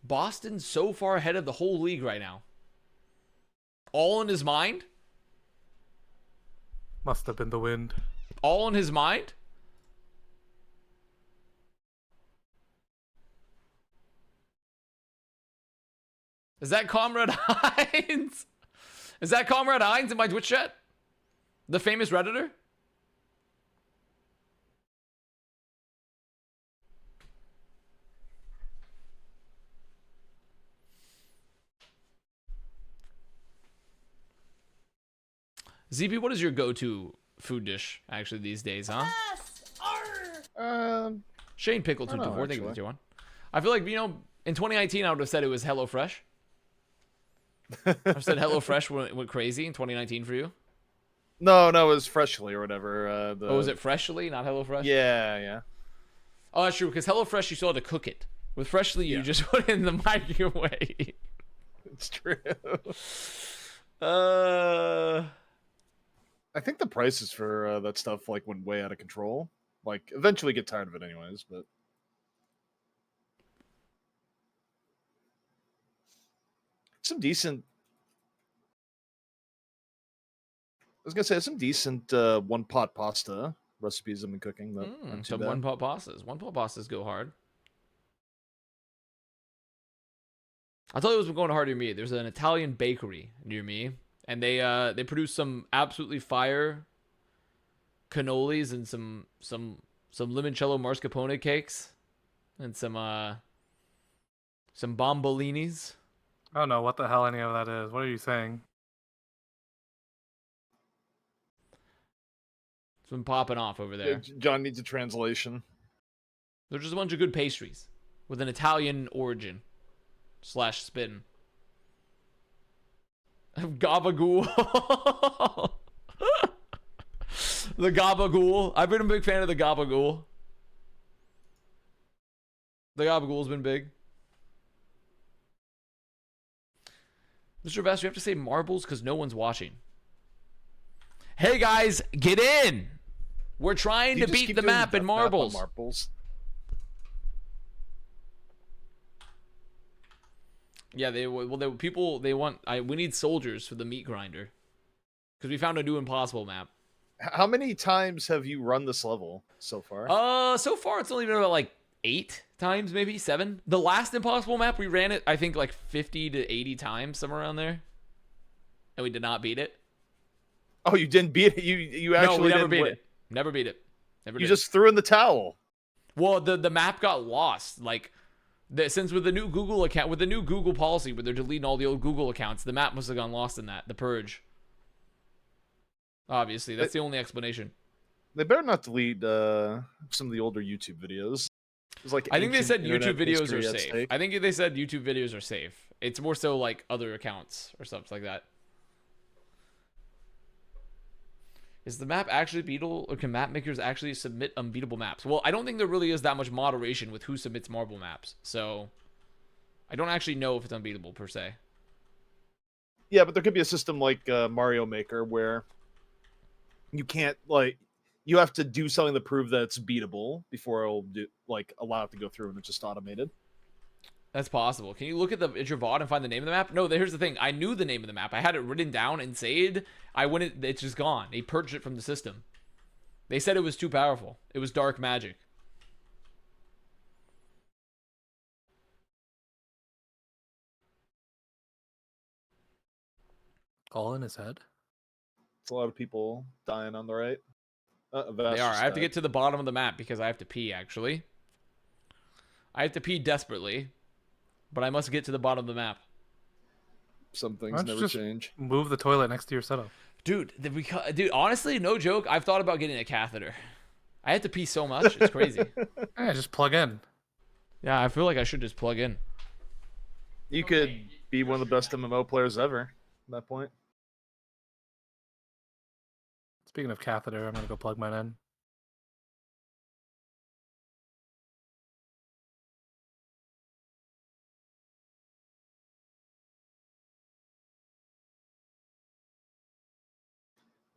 Boston's so far ahead of the whole league right now. All in his mind? Must have been the wind. All in his mind? Is that Comrade Hines? Is that Comrade Hines in my Twitch chat? The famous Redditor? ZB, what is your go-to food dish actually these days, huh? Shane Pickle 224, thank you for the tier 1. I feel like, you know, in 2019 I would have said it was HelloFresh. I said HelloFresh went crazy in 2019 for you. No, it was Freshly or whatever. Oh, was it Freshly, not HelloFresh? Yeah. Oh, that's true, because HelloFresh, you still had to cook it. With Freshly, you just put it in the microwave. It's true. I think the prices for that stuff like went way out of control. Like, eventually get tired of it anyways, but... Some decent... I was gonna say, some decent one-pot pasta recipes I've been cooking. Some one-pot pastas. One-pot pastas go hard. I'll tell you what's been going hard near me. There's an Italian bakery near me, and they produce some absolutely fire cannolis and some limoncello mascarpone cakes and some bombolinis. I don't know what the hell any of that is. What are you saying? It's been popping off over there. John needs a translation. They're just a bunch of good pastries with an Italian origin / spin. Gabagool. The Gabagool. I've been a big fan of the Gabagool. The Gabagool's been big. Mr. Bass, you have to say marbles because no one's watching. Hey guys, get in! We're trying to beat the map in marbles. Yeah, we need soldiers for the meat grinder. Because we found a new impossible map. How many times have you run this level so far? So far it's only been about like 8 times, maybe 7. The last impossible map, we ran it, I think, like 50 to 80 times, somewhere around there. And we did not beat it. Oh, you didn't beat it? You actually no, we never beat it. Never beat it. Never. You just threw in the towel. Well, the map got lost. Like, since with the new Google account, with the new Google policy where they're deleting all the old Google accounts, the map must have gone lost in that. The purge. Obviously, that's the only explanation. They better not delete some of the older YouTube videos. Like, I think they said YouTube videos are safe. I think they said YouTube videos are safe. It's more so like other accounts or stuff like that. Is the map actually beatable, or can map makers actually submit unbeatable maps? Well, I don't think there really is that much moderation with who submits marble maps, so I don't actually know if it's unbeatable per se. Yeah, but there could be a system like Mario Maker where you can't, like, you have to do something to prove that it's beatable before it'll allow it to go through, and it's just automated. That's possible. Can you look at your VOD and find the name of the map? No, here's the thing. I knew the name of the map. I had it written down and saved. It's just gone. They purged it from the system. They said it was too powerful. It was dark magic. All in his head? It's a lot of people dying on the right. They are. I have to get to the bottom of the map because I have to pee, actually. I have to pee desperately. But I must get to the bottom of the map. Some things never change. Move the toilet next to your setup. Dude, honestly, no joke. I've thought about getting a catheter. I have to pee so much. It's crazy. Yeah, just plug in. Yeah, I feel like I should just plug in. You could be one of the best MMO players ever at that point. Speaking of catheter, I'm going to go plug mine in.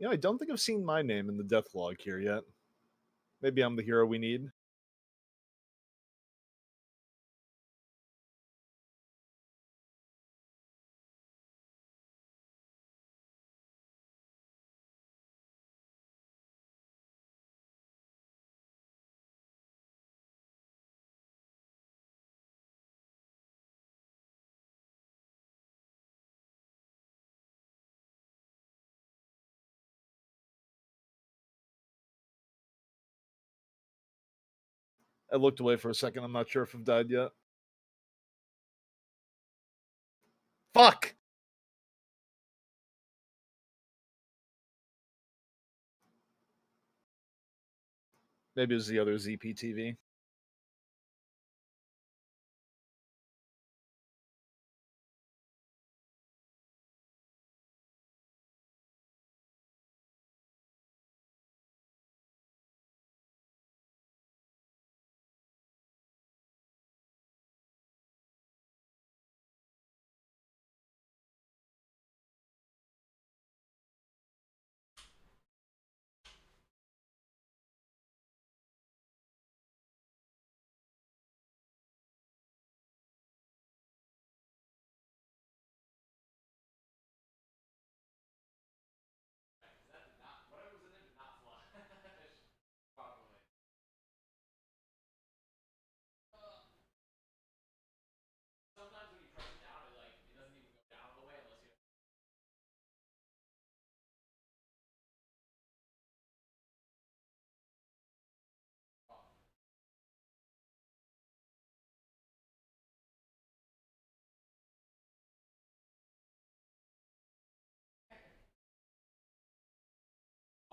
You know, I don't think I've seen my name in the death log here yet. Maybe I'm the hero we need. I looked away for a second. I'm not sure if I've died yet. Fuck! Maybe it was the other ZPTV.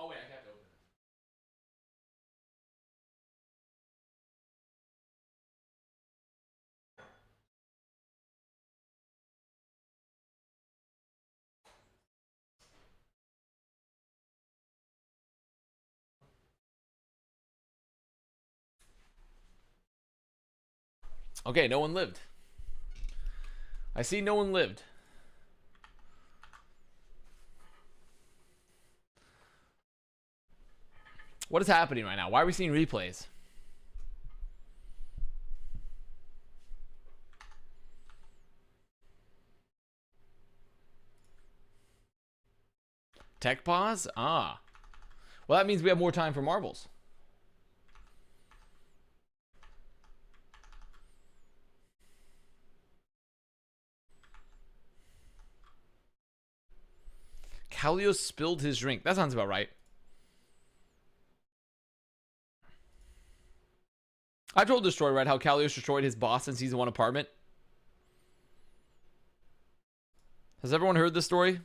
Oh wait, I have to open it. Okay, no one lived. I see no one lived. What is happening right now? Why are we seeing replays? Tech pause? Ah. Well, that means we have more time for marbles. Kalios spilled his drink. That sounds about right. I told this story, right? How Kalios destroyed his Boston season 1 apartment. Has everyone heard this story?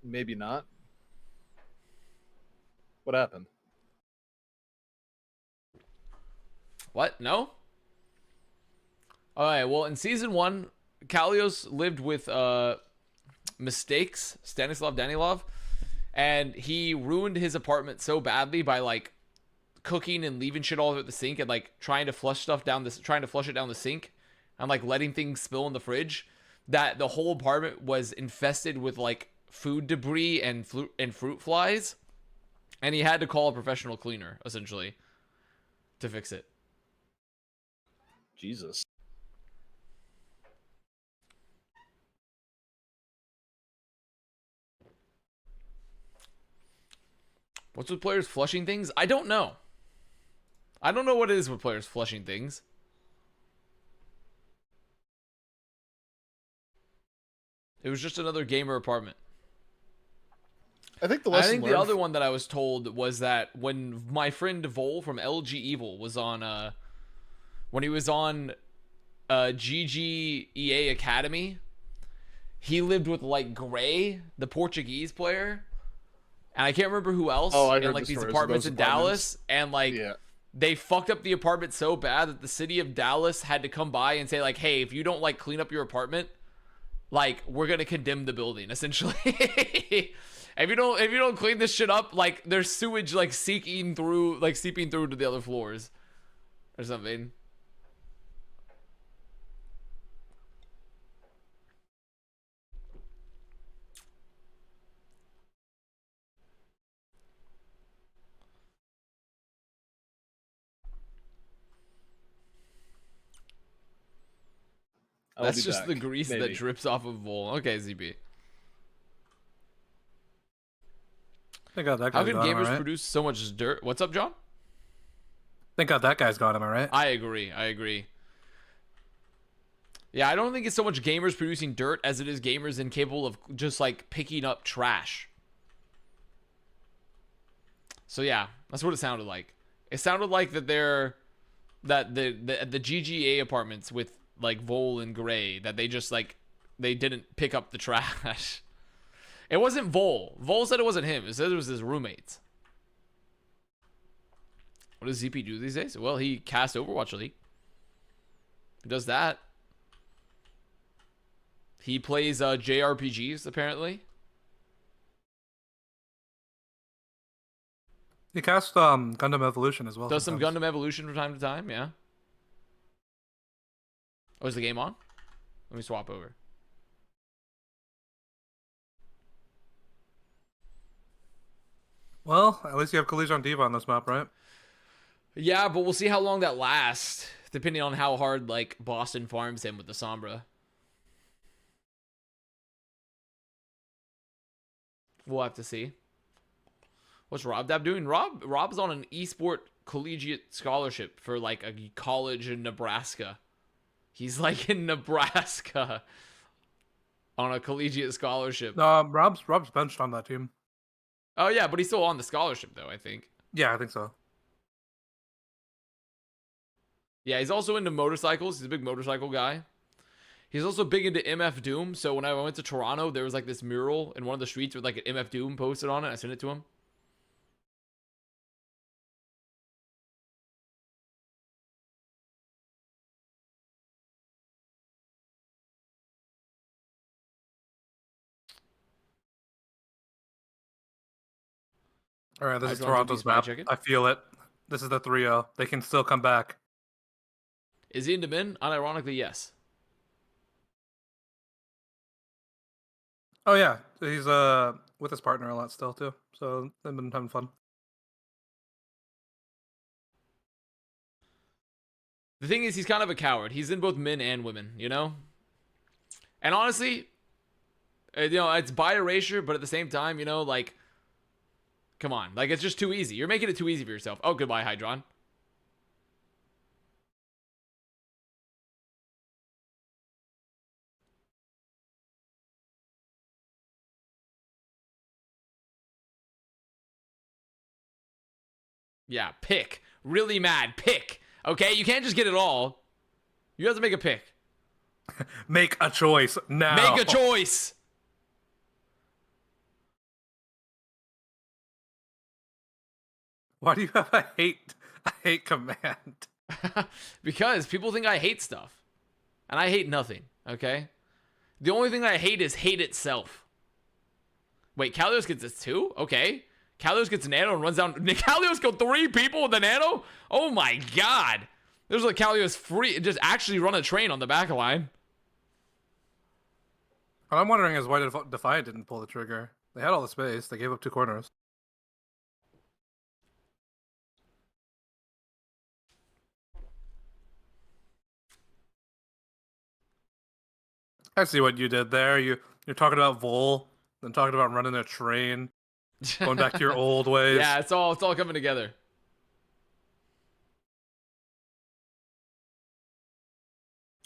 Maybe not. What happened? What? No? Alright, well, in season 1, Kalios lived with Mistakes, Stanislav Danilov, and he ruined his apartment so badly by like cooking and leaving shit all over the sink and like trying to flush it down the sink and like letting things spill in the fridge that the whole apartment was infested with like food debris and fruit flies, and he had to call a professional cleaner essentially to fix it. Jesus. What's with players flushing things? I don't know. I don't know what it is with players flushing things. It was just another gamer apartment. I think the other one that I was told was that when my friend Vol from LG Evil was on when he was on GGEA Academy, he lived with like Gray, the Portuguese player, and I can't remember who else. Oh, I heard in like the these stories of apartments those in apartments. Dallas, and like they fucked up the apartment so bad that the city of Dallas had to come by and say like, hey, if you don't like clean up your apartment, like we're gonna condemn the building essentially. If you don't clean this shit up, like there's sewage like seeping through to the other floors or something. I will That's be just back. the grease that Maybe. drips off of Vol. Okay, ZB. Thank God that How guy's can gone, am I gamers right? produce so much dirt? What's up, John? Thank God that guy's gone, am I right? I agree. Yeah, I don't think it's so much gamers producing dirt as it is gamers incapable of just like picking up trash. So yeah, that's what it sounded like. It sounded like that the GGA apartments with like Vol and Gray, that they just like they didn't pick up the trash. It wasn't Vol. Vol said it wasn't him. It said it was his roommates. What does ZP do these days? Well, he casts Overwatch League. He does that. He plays JRPGs, apparently. He cast Gundam Evolution as well. Does some sometimes. Gundam Evolution from time to time, yeah. Oh, is the game on? Let me swap over. Well, at least you have Collision Diva on this map, right? Yeah, but we'll see how long that lasts, depending on how hard like Boston farms him with the Sombra. We'll have to see. What's Rob Dab doing? Rob's on an esport collegiate scholarship for like a college in Nebraska. He's like in Nebraska on a collegiate scholarship. Rob's benched on that team. Oh yeah, but he's still on the scholarship though, I think. Yeah, I think so. Yeah, he's also into motorcycles. He's a big motorcycle guy. He's also big into MF Doom. So when I went to Toronto, there was like this mural in one of the streets with like an MF Doom posted on it. I sent it to him. All right, this is Hydron Toronto's Zombies, might map. check it. I feel it. This is the 3-0. They can still come back. Is he into min? Unironically, yes. Oh yeah, he's with his partner a lot still too. So they've been having fun. The thing is, he's kind of a coward. He's in both men and women, you know? And honestly, you know, it's bi erasure, but at the same time, you know, like, come on. Like, it's just too easy. You're making it too easy for yourself. Oh, goodbye, Hydron. Yeah, pick. Really mad. Pick. Okay? You can't just get it all. You have to make a pick. Make a choice now. Make a choice. Why do you have a hate command? Because people think I hate stuff. And I hate nothing, okay? The only thing I hate is hate itself. Wait, Kalios gets this too? Okay. Kalios gets a nano and runs down. Kalios killed 3 people with a nano? Oh my god. There's like Kalios free. Just actually run a train on the back line. What I'm wondering is why Defiant didn't pull the trigger. They had all the space. They gave up 2 corners. I see what you did there. You're talking about Vol, then talking about running a train, going back to your old ways. Yeah, it's all coming together.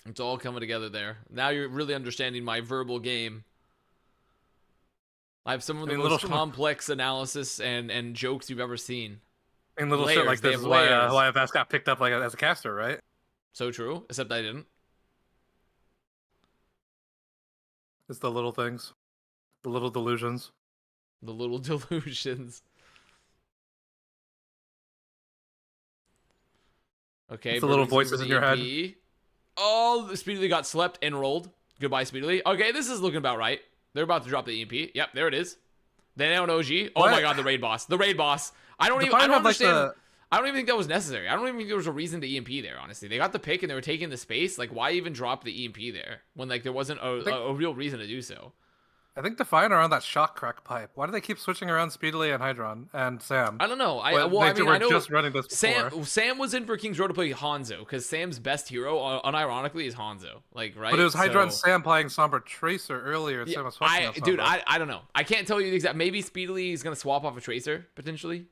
It's all coming together there. Now you're really understanding my verbal game. I have some of the most complex analysis and jokes you've ever seen. And little shit like this is why Avast got picked up like as a caster, right? So true, except I didn't. It's the little things. The little delusions. The little delusions. Okay, it's the little voices in your head. Oh, Speedily got slept and rolled. Goodbye, Speedily. Okay, this is looking about right. They're about to drop the EMP. Yep, there it is. They now an OG. Oh my god, the raid boss. The raid boss. I don't understand. I don't even think that was necessary. I don't even think there was a reason to EMP there, honestly. They got the pick and they were taking the space. Like, why even drop the EMP there when like there wasn't a real reason to do so? I think Defiant are on that shock crack pipe. Why do they keep switching around Speedily and Hydron and Sam? I don't know. I know just running this before. Sam was in for King's Row to play Hanzo because Sam's best hero, unironically, is Hanzo. Like, right? But it was Hydron and Sam playing Sombra Tracer earlier. And Sam was fucking up Sombra. I don't know. I can't tell you the exact. Maybe Speedily is gonna swap off a Tracer potentially.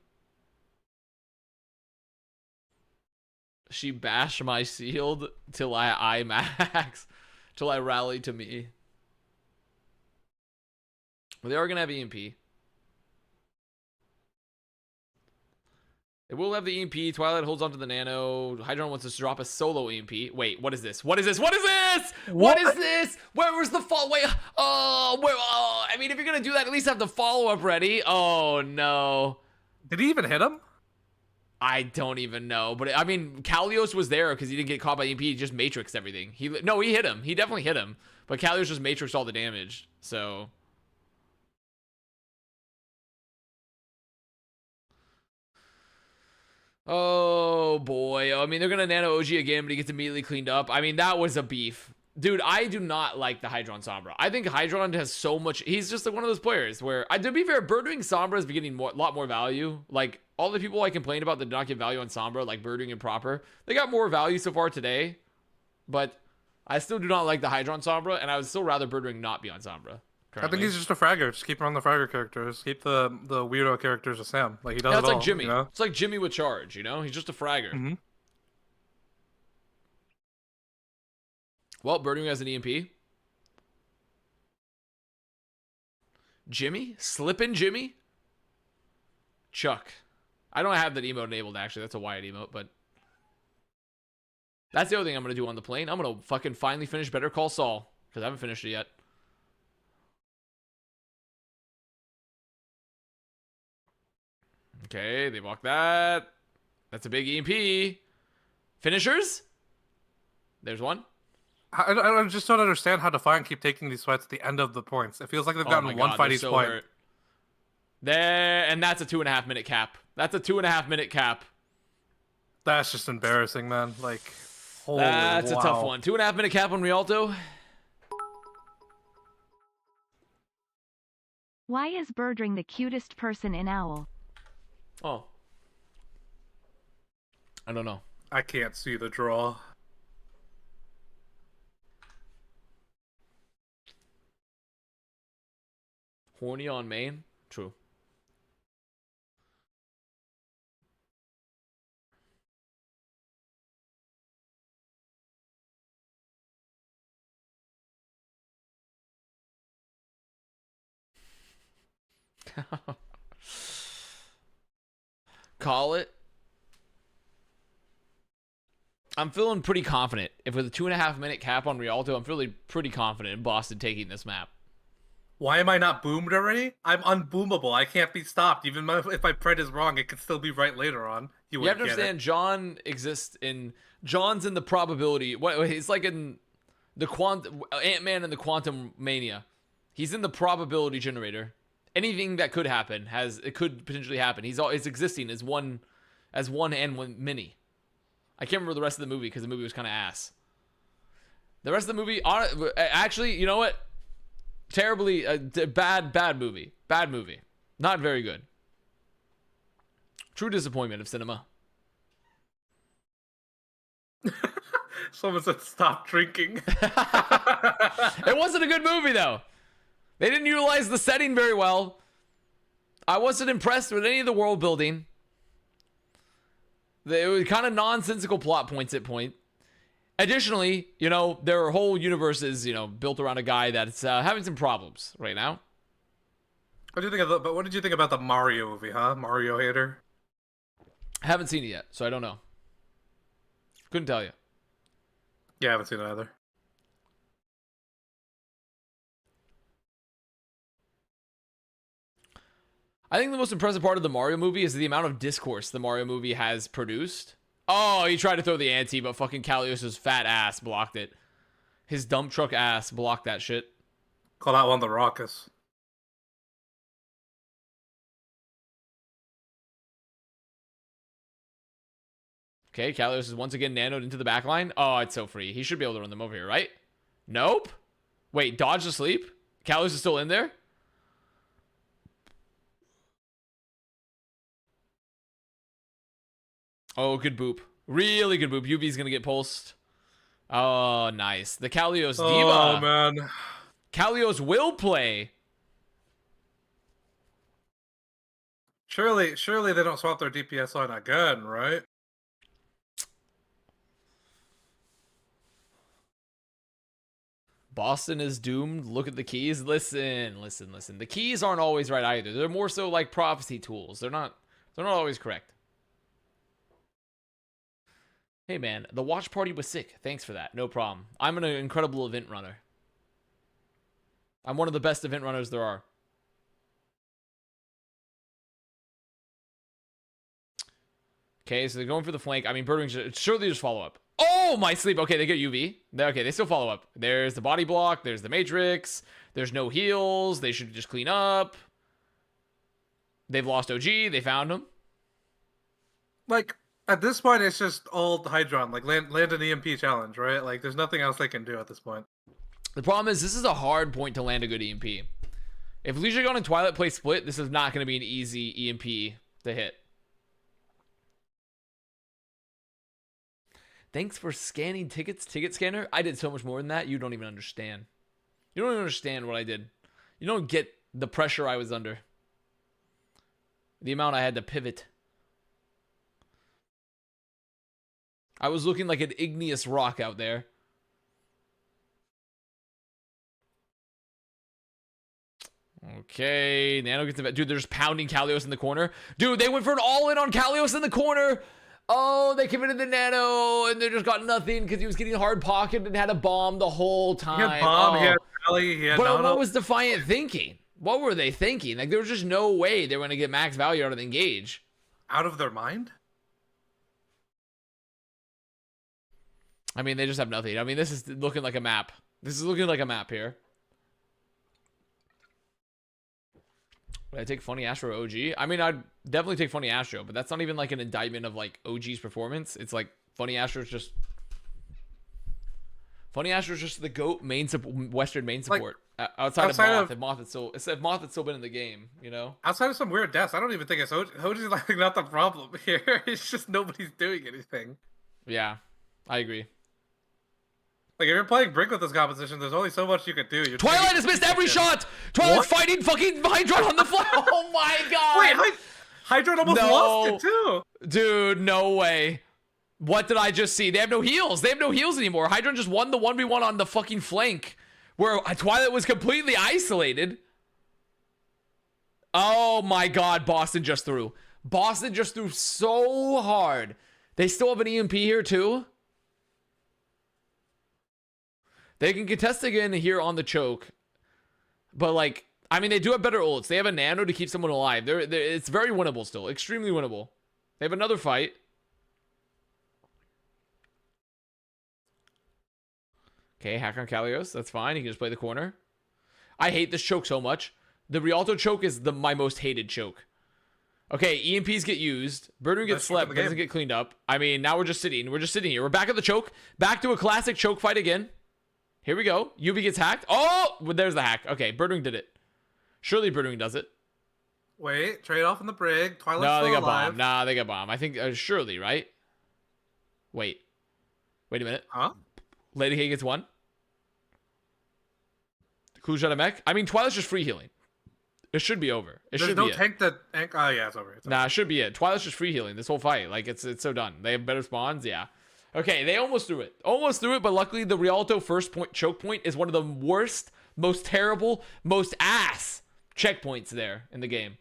She bashed my shield till I max, till I rally to me. Well, they are going to have EMP. They will have the EMP. Twilight holds onto the nano. Hydron wants us to drop a solo EMP. Wait, what is this? What is this? What is this? What is this? Where was the fall? Wait, I mean, if you're going to do that, at least have the follow-up ready. Oh, no. Did he even hit him? I don't even know. But, I mean, Kalios was there because he didn't get caught by EMP. He just matrixed everything. He hit him. He definitely hit him. But Kalios just matrixed all the damage. So... Oh boy. I mean, they're gonna nano OG again, but he gets immediately cleaned up. I mean, that was a beef. Dude, I do not like the Hydron Sombra. I think Hydron has so much. He's just like one of those players where, to be fair, Birdwing Sombra is getting a lot more value. Like, all the people I complained about that did not get value on Sombra, like Birdwing and Proper, they got more value so far today. But I still do not like the Hydron Sombra, and I would still rather Birdwing not be on Sombra. Currently. I think he's just a fragger. Just keep him on the fragger characters. Keep the weirdo characters of Sam. Like, he does it's it like all, Jimmy. You know? It's like Jimmy with charge, you know? He's just a fragger. Mm-hmm. Well, Birdwing has an EMP. Jimmy? Slippin' Jimmy? Chuck. I don't have that emote enabled, actually. That's a Wyatt emote, but... That's the other thing I'm going to do on the plane. I'm going to fucking finally finish Better Call Saul. Because I haven't finished it yet. Okay, they block that. That's a big EMP. Finishers? There's one. I just don't understand how Defiant keep taking these fights at the end of the points. It feels like they've gotten one fight each point. Hurt. There, and that's a 2.5 minute cap. That's a 2.5 minute cap. That's just embarrassing, man. Like, holy that's a tough one. 2.5 minute cap on Rialto. Why is Birdwing the cutest person in Owl? Oh. I don't know. I can't see the draw. Horny on main? True. Call it. I'm feeling pretty confident. If with a 2.5 minute cap on Rialto, I'm feeling pretty confident in Boston taking this map. Why am I not boomed already? I'm unboomable. I can't be stopped. Even if my pred is wrong, it could still be right later on. You have to understand, John exists in... John's in the probability... It's like in the Ant-Man and the Quantum Mania. He's in the probability generator. Anything that could happen it could potentially happen. It's existing as one and one mini. I can't remember the rest of the movie because the movie was kind of ass. The rest of the movie, actually, you know what? Terribly bad movie. Bad movie. Not very good. True disappointment of cinema. Someone said stop drinking. It wasn't a good movie though. They didn't utilize the setting very well. I wasn't impressed with any of the world building. It was kind of nonsensical plot points at point. Additionally, their whole universe is, built around a guy that's having some problems right now. What did you think about the Mario movie, huh? Mario hater? I haven't seen it yet, so I don't know. Couldn't tell you. Yeah, I haven't seen it either. I think the most impressive part of the Mario movie is the amount of discourse the Mario movie has produced. Oh, he tried to throw the ante, but fucking Kalios' fat ass blocked it. His dump truck ass blocked that shit. Call that one the Raucous. Okay, Kalios is once again nanoed into the back line. Oh, it's so free. He should be able to run them over here, right? Nope. Wait, dodge asleep? Kalos is still in there? Oh, good boop. Really good boop. UV's gonna get pulsed. Oh, nice. The Kalios Diva. Oh, man. Kalios will play. Surely they don't swap their DPS line again, right? Boston is doomed. Look at the keys. Listen. The keys aren't always right either. They're more so like prophecy tools. They're not always correct. Hey man, the watch party was sick. Thanks for that. No problem. I'm an incredible event runner. I'm one of the best event runners there are. Okay, so they're going for the flank. I mean, Birdwing should surely just follow up. Oh, my sleep. Okay, they get UV. Okay, they still follow up. There's the body block. There's the Matrix. There's no heals. They should just clean up. They've lost OG. They found him. Like, at this point, it's just old Hydron. Like, land an EMP challenge, right? Like, there's nothing else they can do at this point. The problem is, this is a hard point to land a good EMP. If Leisure Gun and Twilight play split, this is not going to be an easy EMP to hit. Thanks for scanning tickets, Ticket Scanner. I did so much more than that. You don't even understand. You don't even understand what I did. You don't get the pressure I was under. The amount I had to pivot. I was looking like an igneous rock out there. Okay, Nano gets the... Dude, they're just pounding Kalios in the corner. Dude, they went for an all-in on Kalios in the corner. Oh, they committed the Nano, and they just got nothing because he was getting hard pocketed and had a bomb the whole time. He had bomb, he had rally, he had But Nano. what was Defiant thinking? What were they thinking? Like, there was just no way they were going to get max value out of the engage. Out of their mind? I mean, they just have nothing. I mean, this is looking like a map. This is looking like a map here. Would I take Funny Astro OG? I mean, I'd definitely take Funny Astro, but that's not even like an indictment of like OG's performance. It's like Funny Astro's just... Funny Astro's just the GOAT main Western main support. Like, outside of Moth. If Moth had still been in the game, you know? Outside of some weird deaths, I don't even think it's OG. OG's like not the problem here. It's just nobody's doing anything. Yeah, I agree. Like, if you're playing Brick with this composition, there's only so much you can do. Twilight has missed every shot! Twilight's fighting fucking Hydron on the fly! Oh my god! Wait, Hydron almost lost it too! Dude, no way. What did I just see? They have no heals. They have no heals anymore. Hydron just won the 1v1 on the fucking flank, where Twilight was completely isolated. Oh my god, Boston just threw. Boston just threw so hard. They still have an EMP here too? They can contest again here on the choke. But, like, I mean, they do have better ults. They have a Nano to keep someone alive. It's very winnable still. Extremely winnable. They have another fight. Okay, hack on Kalios. That's fine. He can just play the corner. I hate this choke so much. The Rialto choke is my most hated choke. Okay, EMPs get used. Birdwing gets slept. Doesn't get cleaned up. I mean, now we're just sitting. We're just sitting here. We're back at the choke. Back to a classic choke fight again. Here we go. UV gets hacked. Oh, well, there's the hack. Okay, Birdwing did it. Surely Birdwing does it. Wait, trade off in the brig. Twilight's No, they still got alive. bomb. Nah, they got bomb. I think surely, right? Wait a minute. Huh? Lady K gets one. Clue shot a mech. I mean, Twilight's just free healing. It should be over. There's no tank that... Oh, yeah, it's over. Nah, it should be it. Twilight's just free healing this whole fight. Like, it's so done. They have better spawns. Yeah. Okay, they almost threw it. Almost threw it, but luckily the Rialto first point choke point is one of the worst, most terrible, most ass checkpoints there in the game.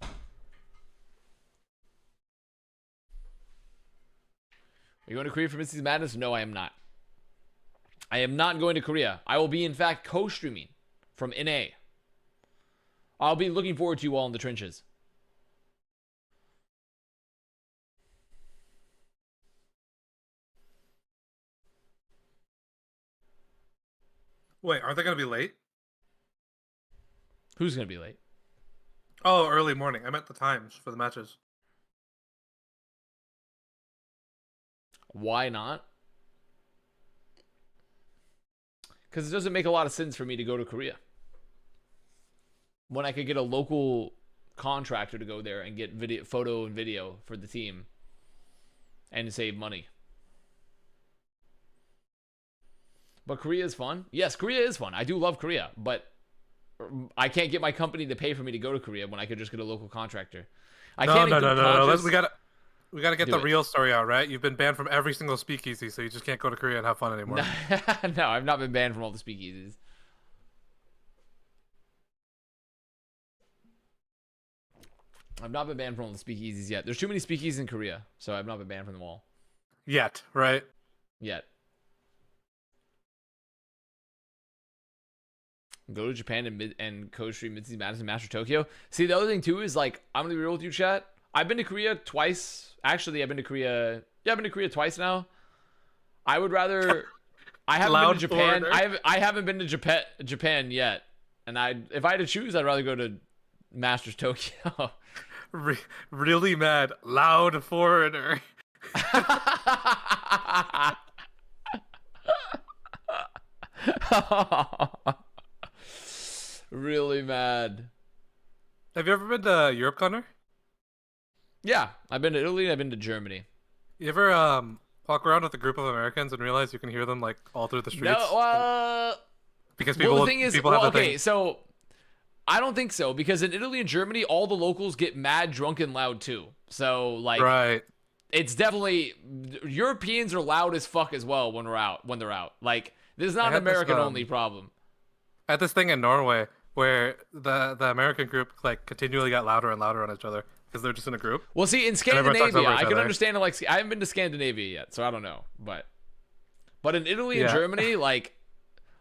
Are you going to Korea for Misty's Madness? No, I am not. I am not going to Korea. I will be, in fact, co-streaming from NA. I'll be looking forward to you all in the trenches. Wait, aren't they going to be late? Who's going to be late? Oh, early morning. I meant the times for the matches. Why not? Because it doesn't make a lot of sense for me to go to Korea when I could get a local contractor to go there and get photo and video for the team and save money. But Korea is fun. Yes, Korea is fun. I do love Korea, but I can't get my company to pay for me to go to Korea when I could just get a local contractor. No. We gotta get the it. real story out, right? You've been banned from every single speakeasy, so you just can't go to Korea and have fun anymore. No, I've not been banned from all the speakeasies. I've not been banned from all the speakeasies yet. There's too many speakeasies in Korea, so I've not been banned from them all. Yet, right? Yet. Go to Japan and co-stream Mitsu's Madison Master Tokyo. See, the other thing too is like, I'm gonna be real with you, chat. I've been to Korea twice. Actually, I've been to Korea. Yeah, I've been to Korea twice now. I would rather. I haven't been to Japan. I haven't been to Japan yet. And if I had to choose, I'd rather go to Masters Tokyo. Really mad, loud foreigner. Really mad. Have you ever been to Europe, Connor? Yeah, I've been to Italy and I've been to Germany. You ever walk around with a group of Americans and realize you can hear them like all through the streets? No, because people. Well, the thing is, people have okay, so I don't think so because in Italy and Germany, all the locals get mad, drunk, and loud too. So like, right. It's definitely Europeans are loud as fuck as well when they're out. Like, this is not an American only problem. I had this thing in Norway where the American group like continually got louder and louder on each other because they're just in a group. Well, see, in Scandinavia, I can understand it. Like, I haven't been to Scandinavia yet, so I don't know. But in Italy and Germany, like,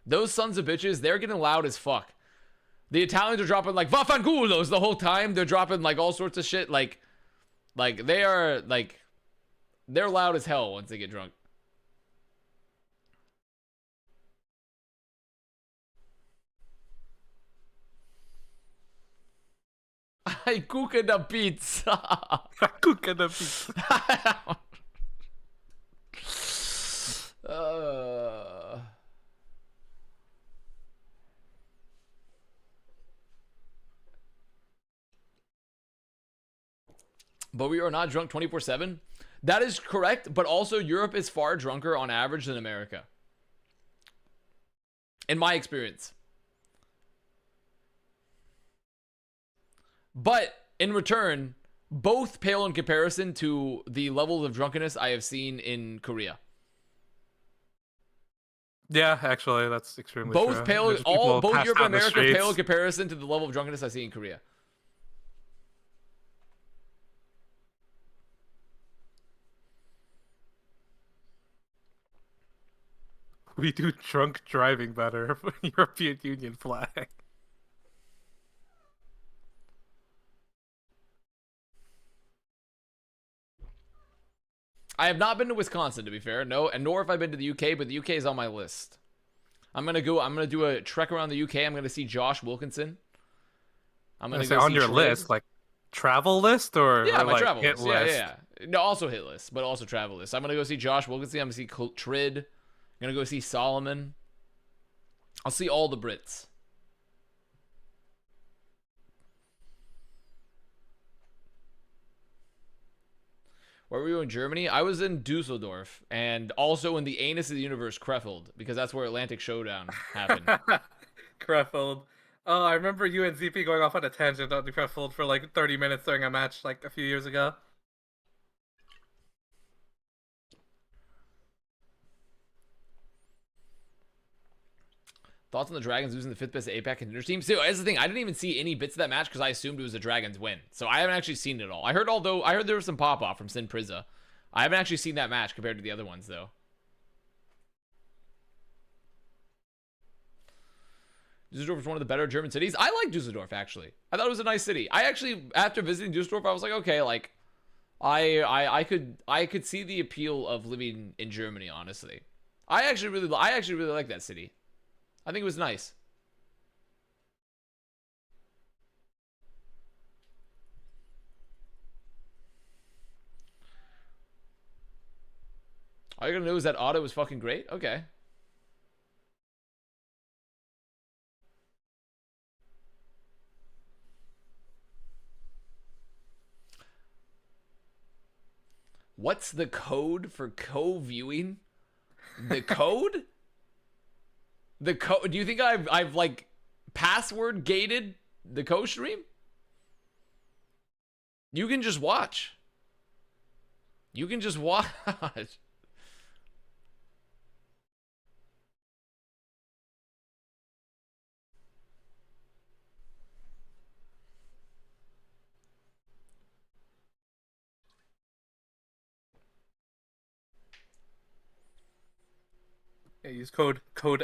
those sons of bitches, they're getting loud as fuck. The Italians are dropping like vaffanculos the whole time. They're dropping like all sorts of shit. Like they are like, they're loud as hell once they get drunk. I cook the pizza. Cook the pizza. But we are not drunk 24/7. That is correct, but also Europe is far drunker on average than America. In my experience. But in return, both pale in comparison to the level of drunkenness I have seen in Korea. Yeah, actually, that's extremely true. Both Europe and America pale in comparison to the level of drunkenness I see in Korea. We do drunk driving better. European Union flag. I have not been to Wisconsin, to be fair. No, and nor have I been to the UK, but the UK is on my list. I'm gonna do a trek around the UK. I'm gonna see Josh Wilkinson. I'm gonna go on your list, like travel list or my like travel hit list. Yeah. No, also hit list, but also travel list. I'm gonna go see Josh Wilkinson. I'm gonna see Trid. I'm gonna go see Solomon. I'll see all the Brits. Where were you in Germany? I was in Dusseldorf and also in the anus of the universe, Krefeld, because that's where Atlantic Showdown happened. Krefeld. Oh, I remember you and ZP going off on a tangent on Krefeld for like 30 minutes during a match like a few years ago. Thoughts on the Dragons losing the 5th best APAC contender team? So that's the thing. I didn't even see any bits of that match because I assumed it was the Dragons win. So I haven't actually seen it all. I heard there was some pop off from Sin Priza. I haven't actually seen that match compared to the other ones though. Dusseldorf is one of the better German cities. I like Dusseldorf actually. I thought it was a nice city. I actually, after visiting Dusseldorf, I was like, okay, like I could see the appeal of living in Germany. Honestly, I actually really like that city. I think it was nice. All you're gonna know is that auto was fucking great? Okay. What's the code for co-viewing? The code? The code? Do you think I've like password gated the co-stream? You can just watch. You can just watch. Yeah, use code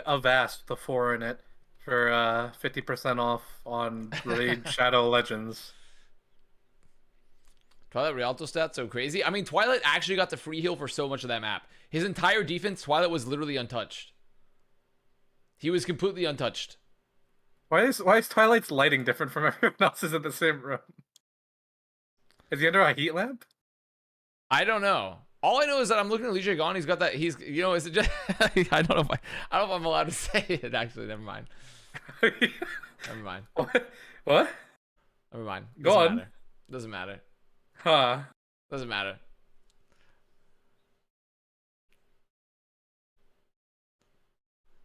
Avast, the 4 in it, for 50% off on Raid Shadow Legends. Twilight Rialto stats so crazy. I mean, Twilight actually got the free heal for so much of that map. His entire defense, Twilight was literally untouched. He was completely untouched. Why is Twilight's lighting different from everyone else's in the same room? Is he under a heat lamp? I don't know. All I know is that I'm looking at Leisure Gone. He's got that. He's, you know, is it just? I don't know if I'm allowed to say it. Actually, never mind. Never mind. What? Never mind. Go on. Matter. Doesn't matter. Huh. Doesn't matter.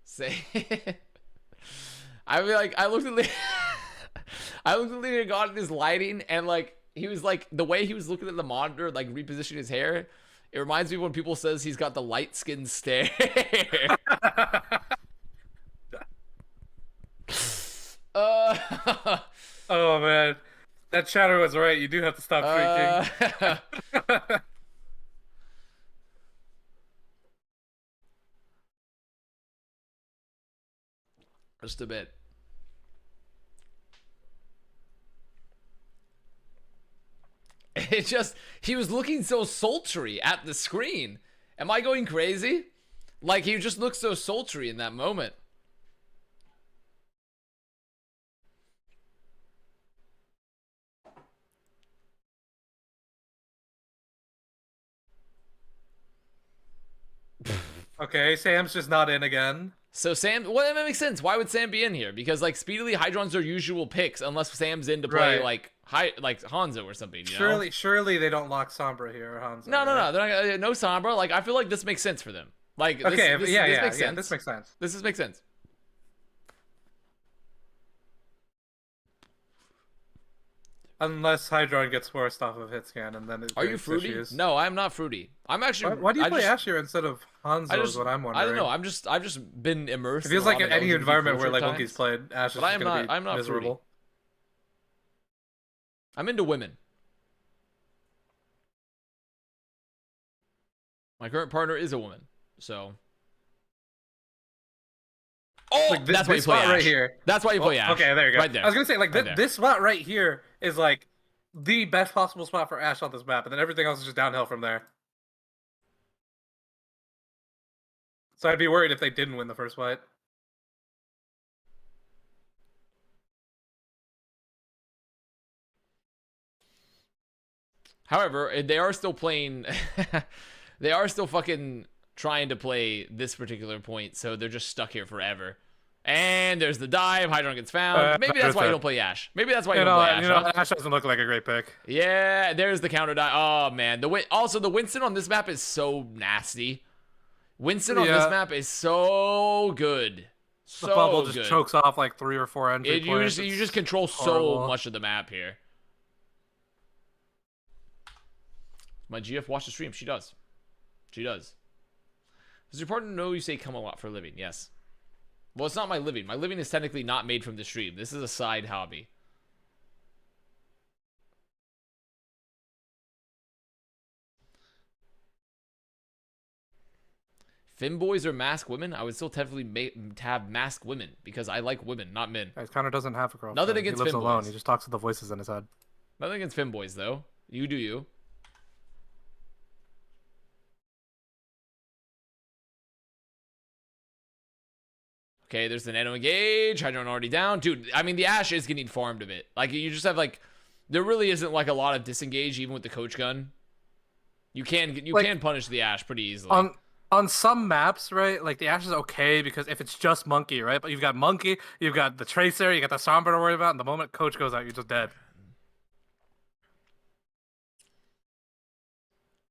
Say. I mean, like, I looked at Leisure Gone in his lighting, and like he was like the way he was looking at the monitor, like repositioning his hair. It reminds me of when people says he's got the light skin stare. Oh man, that chatter was right. You do have to stop tweaking. Just a bit. It just, he was looking so sultry at the screen. Am I going crazy? Like, he just looked so sultry in that moment. Okay, Sam's just not in again. So Sam, well, that makes sense. Why would Sam be in here? Because like speedily Hydron's their usual picks, unless Sam's in to play Right. like Hanzo or something. You know? Surely they don't lock Sombra here, or Hanzo. No, right? they're not, no Sombra. Like I feel like this makes sense for them. Like Okay, this makes sense. this makes sense. This makes sense. Unless Hydron gets forced off of hit scan, and then it Are you creates fruity? issues. No, I'm not fruity. I'm actually. Why do you play just, Asher instead of Hanzo? Is what I'm wondering. I don't know. I've just been immersed. It feels in a like lot in of any LGBT environment where like culture Monkey's times. played, Asher's But I'm not miserable. fruity. I'm into women. My current partner is a woman, so. Oh, Like that's why you play spot Ash. right here. That's why you play Ash. Okay, there you go. Right there. I was gonna say like Right there. this spot right here is like the best possible spot for Ash on this map, and then everything else is just downhill from there. So I'd be worried if they didn't win the first fight. However, they are still playing. They are still fucking trying to play this particular point, so they're just stuck here forever. And there's the dive. Hydron gets found. Maybe that's why you don't play Ash. Maybe that's why you don't play Ash. Huh? Ash doesn't look like a great pick. Yeah, there's the counter dive. Oh man, also the Winston on this map is so nasty. Winston on this map is so good. So The bubble just good. chokes off like 3 or 4 entry points. You just control horrible. so much of the map here. My GF watch the stream. She does. She does. Does your partner know you say come a lot for a living? Yes. Well, it's not my living. My living is technically not made from the stream. This is a side hobby. Femboys or masked women? I would still technically have masked women because I like women, not men. He kind of doesn't have a girlfriend. Nothing against he lives femboys. alone. He just talks to the voices in his head. Nothing against femboys, though. You do you. Okay, there's the nano engage. Hydron already down. Dude, I mean, the Ash is getting farmed a bit. Like, you just have, like... There really isn't, like, a lot of disengage, even with the coach gun. You can punish the Ash pretty easily. on some maps, right? Like the Ash is okay because if it's just Monkey, right? But you've got Monkey, you've got the Tracer, you got the Sombra to worry about, and the moment Coach goes out, you're just dead.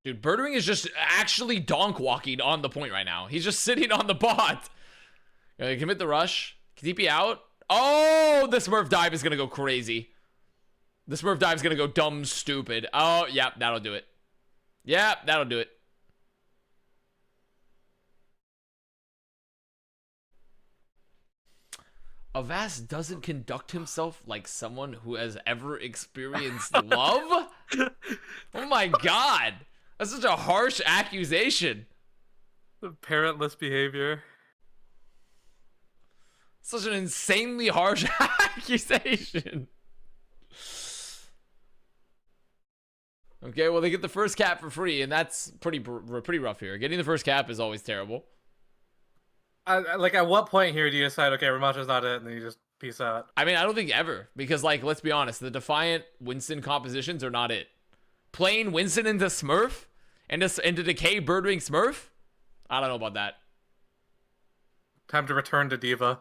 Dude, Birdwing is just actually donk walking on the point right now. He's just sitting on the bot. Commit the rush. DP out. Oh, the Smurf dive is going to go crazy. The Smurf dive is going to go dumb stupid. Oh, yeah, that'll do it. Yeah, that'll do it. Avast doesn't conduct himself like someone who has ever experienced love? Oh my god. That's such a harsh accusation. Parentless behavior. Such an insanely harsh accusation. Okay, well, they get the first cap for free, and that's pretty rough here. Getting the first cap is always terrible. Like, at what point here do you decide, okay, Ramacha's not it, and then you just peace out? I mean, I don't think ever, because, like, let's be honest, the Defiant Winston compositions are not it. Playing Winston into Smurf, and into Decay Birdwing Smurf? I don't know about that. Time to return to Diva.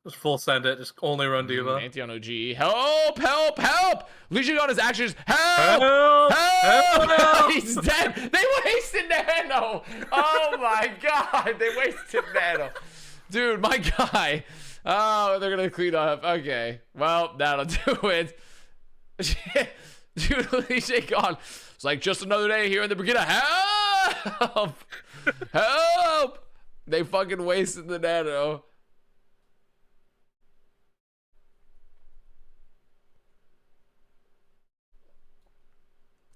Just full send it. Just only run Diva. Anti on OG. Help! Help! Help! Legion on his actions. Help! Help! Help! Help! He's dead. They wasted Nano. Oh my god. They wasted Nano. Dude, my guy. Oh, they're going to clean up. Okay. Well, that'll do it. Dude, Legion gone. It's like just another day here in the beginning. Help! Help! They fucking wasted the Nano.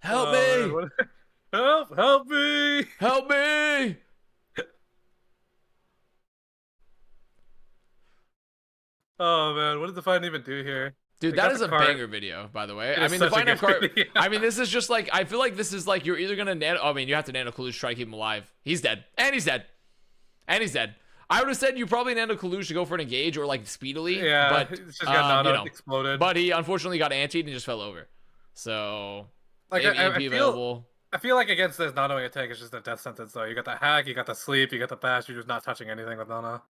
Help me! Help me! Help me! Oh man, what did Defiant even do here? Dude, They that got is the a card. banger video, by the way. It I is mean, such the a Defiant good card. video. I mean, this is just like, I feel like this is like you're either gonna nano. I mean, you have to nano Kalush to try to keep him alive. He's dead, and he's dead, and he's dead. I would have said you probably nano Kalush to go for an engage or like speedily. Yeah, but it's just got you know, exploded. but he unfortunately got antied and just fell over. So Like, maybe I AP feel- available. I feel like against this, not knowing a tank is just a death sentence, though. You got the hack, you got the sleep, you got the bash, you're just not touching anything with Nana.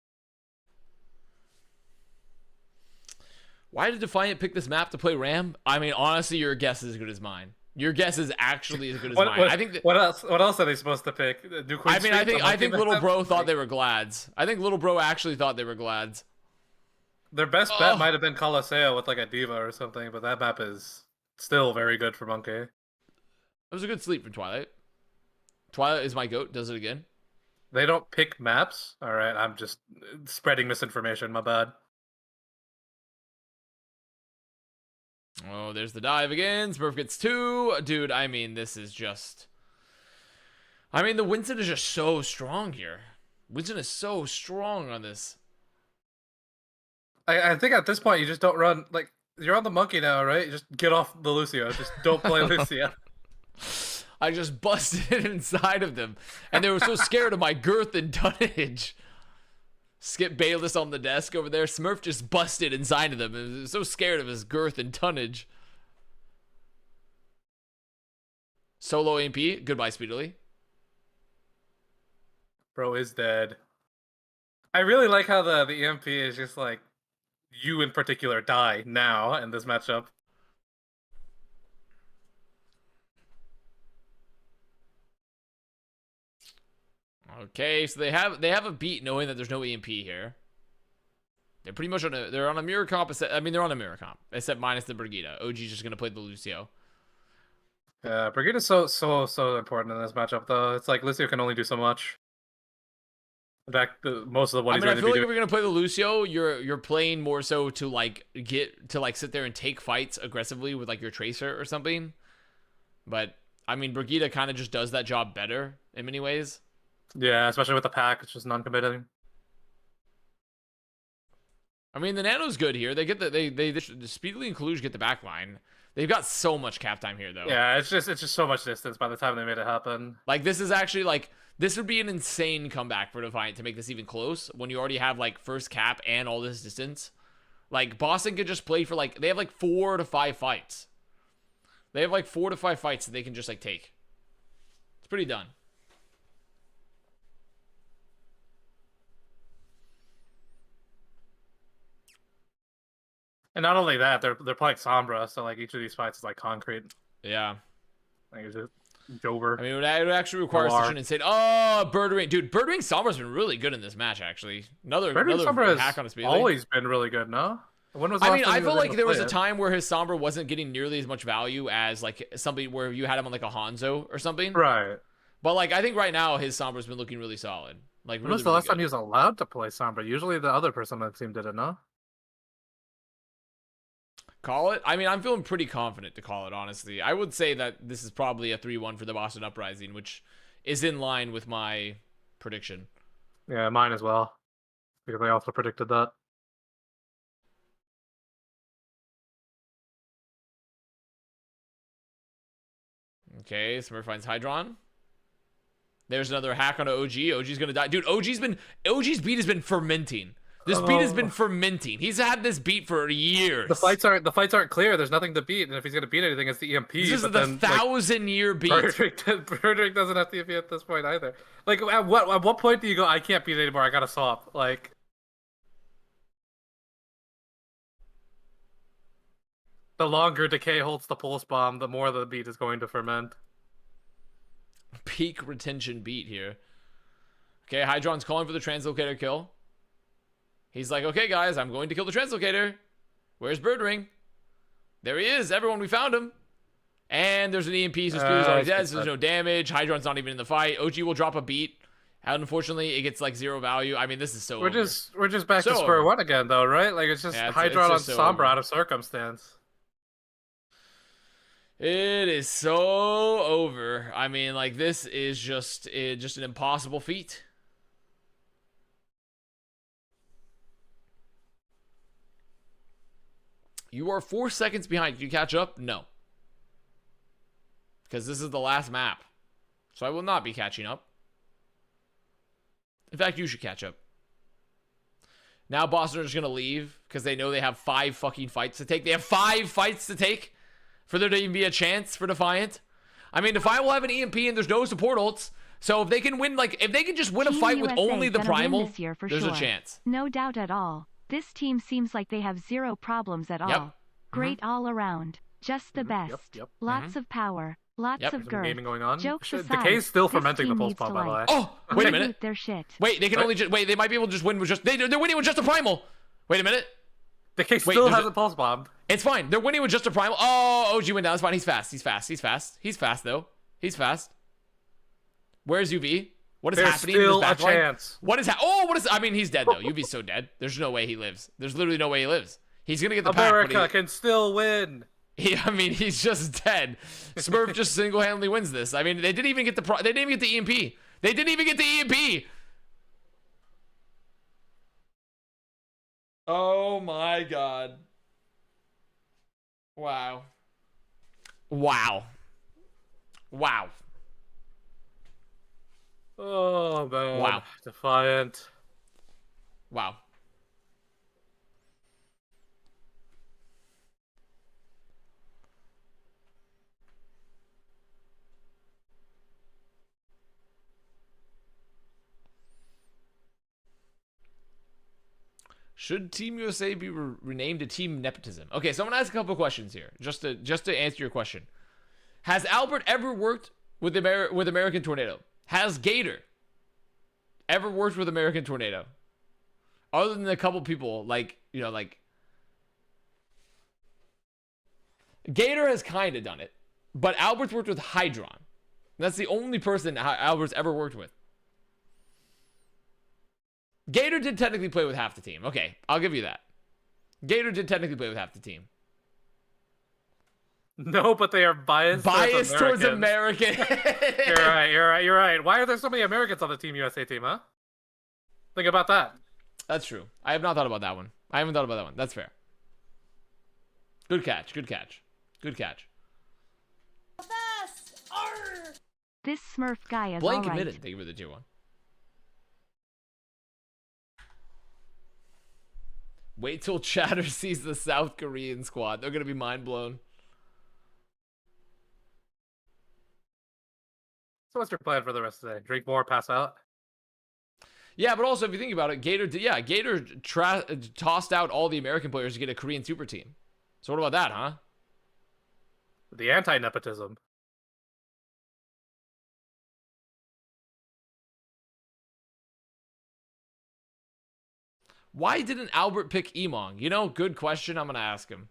Why did Defiant pick this map to play Ram? I mean, honestly, your guess is as good as mine. Your guess is actually as good as mine. I think that, what else? What else are they supposed to pick? New Queen I mean, Street, I think Little Bro thought like, they were Glads. I think Little Bro actually thought they were Glads. their best bet might have been Colosseo with like a Diva or something, but that map is still very good for Monkey. It was a good sleep from Twilight. Twilight is my goat. Does it again. They don't pick maps. All right, I'm just spreading misinformation. My bad. Oh, there's the dive again. Smurf gets 2. Dude, I mean, this is just... I mean, the Winston is just so strong here. Winston is so strong on this. I think at this point you just don't run, like, you're on the Monkey now, right? You just get off the Lucio. Just don't play Lucio. I just busted it inside of them. And they were so scared of my girth and tonnage. Skip Bayless on the desk over there. Smurf just busted inside of them. He was so scared of his girth and tonnage. Solo AMP. Goodbye, Speedily. Bro is dead. I really like how the EMP is just like, you in particular die now in this matchup. Okay, so they have a beat knowing that there's no EMP here. They're pretty much they're on a mirror comp. I mean, they're on a mirror comp, except minus the Brigida. OG's just gonna play the Lucio. Yeah, Brigida's so important in this matchup, though. It's like Lucio can only do so much. In fact, most of the what I he's mean, I going feel to like be if you're gonna play the Lucio, you're playing more so to like sit there and take fights aggressively with like your Tracer or something. But I mean, Brigida kind of just does that job better in many ways. Yeah, especially with the pack, it's just non-committing. I mean, the Nano's good here. They get the Speedily and Kalush get the back line. They've got so much cap time here, though. Yeah, it's just so much distance by the time they made it happen. Like, this is actually, like, this would be an insane comeback for Defiant to make this even close when you already have, like, first cap and all this distance. Like, Boston could just play for, like, they have, like, 4 to 5 fights. They have, like, 4 to 5 fights that they can just, like, take. It's pretty done. And not only that, they're playing Sombra, so like each of these fights is like concrete. Yeah. Like it's just Jover. I mean, it would actually require such an insane. Oh, Birdwing, dude, Birdwing Sombra's been really good in this match. Actually, another Sombra hack on his speed. Always been really good, no? When was the I last mean, time I he feel was like able there to was play a it? time where his Sombra wasn't getting nearly as much value as like somebody where you had him on like a Hanzo or something. Right. But like I think right now his Sombra's been looking really solid. Like When really, was the really last time good. he was allowed to play Sombra? Usually the other person on the team did it, no? Call it? I mean, I'm feeling pretty confident to call it, honestly. I would say that this is probably a 3-1 for the Boston Uprising, which is in line with my prediction. Yeah, mine as well. Because I also predicted that. Okay, Smurf finds Hydron. There's another hack on OG. OG's gonna die. Dude, OG's beat has been fermenting. This beat has been fermenting. He's had this beat for years. The fights aren't clear. There's nothing to beat, and if he's gonna beat anything, it's the EMP. This is the 1,000-year beat. Broderick doesn't have to be at this point either. Like, at what point do you go? I can't beat it anymore. I gotta swap. Like, the longer Decay holds the pulse bomb, the more the beat is going to ferment. Peak retention beat here. Okay, Hydron's calling for the translocator kill. He's like, okay, guys, I'm going to kill the translocator. Where's Birdring? There he is. Everyone, we found him. And there's an EMP, so Speeder's already dead, so there's no damage. Hydron's not even in the fight. OG will drop a beat. And unfortunately, it gets like 0 value. I mean, this is so We're over. just back to square one again, though, right? Like, it's just Hydron on so Sombra over. out of circumstance. It is so over. I mean, like, this is just an impossible feat. You are 4 seconds behind. Can you catch up? No. Because this is the last map. So I will not be catching up. In fact, you should catch up. Now Boston are just going to leave because they know they have 5 fucking fights to take. They have 5 fights to take for there to even be a chance for Defiant. I mean, Defiant will have an EMP and there's no support ults. So if they can win, like, if they can just win a fight with only the Primal, there's a chance. No doubt at all. This team seems like they have 0 problems at all. Great all around. Just the best. Lots of power. Lots of girth. Gaming going on. Jokes aside, Decay's still this fermenting the team pulse needs bomb, to, by the way. like, Oh, wait a minute. Their shit. Wait, they can only just wait. They might be able to just win with just they're winning with just a Primal. Wait a minute. Decay still hasn't pulse bombed. It's fine. They're winning with just a Primal. Oh, OG went down. It's fine. He's fast. He's fast. He's fast. He's fast though. He's fast. Where's UV? What is happening? There's still a chance. What is what is? I mean, he's dead though. UV's so dead. There's no way he lives. There's literally no way he lives. He's gonna get the America pack. can still win. I mean, he's just dead. Smurf just single-handedly wins this. I mean, they didn't even get the EMP. They didn't even get the EMP. Oh my god. Wow. Wow. Wow. Oh man. Wow. Defiant. Wow. Should Team USA be renamed to Team Nepotism? Okay, so I'm gonna ask a couple of questions here, just to answer your question. Has Albert ever worked with American Tornado? Has Gator ever worked with American Tornado? Other than a couple people, like, you know, like Gator has kind of done it, but Albert's worked with Hydron. That's the only person Albert's ever worked with. Gator did technically play with half the team. Okay, I'll give you that. Gator did technically play with half the team. No, but they are biased towards American. You're right. Why are there so many Americans on the Team USA team, huh? Think about that. That's true. I have not thought about that one. I haven't thought about that one. That's fair. Good catch. Good catch. Good catch. This Smurf guy is Blank all right. admitted. Thank you for the 2-1. Wait till Chatter sees the South Korean squad. They're going to be mind blown. So what's your plan for the rest of the day? Drink more, pass out? Yeah, but also if you think about it, Gator tossed out all the American players to get a Korean super team. So what about that, huh? The anti-nepotism. Why didn't Albert pick Emong? You know, good question. I'm going to ask him.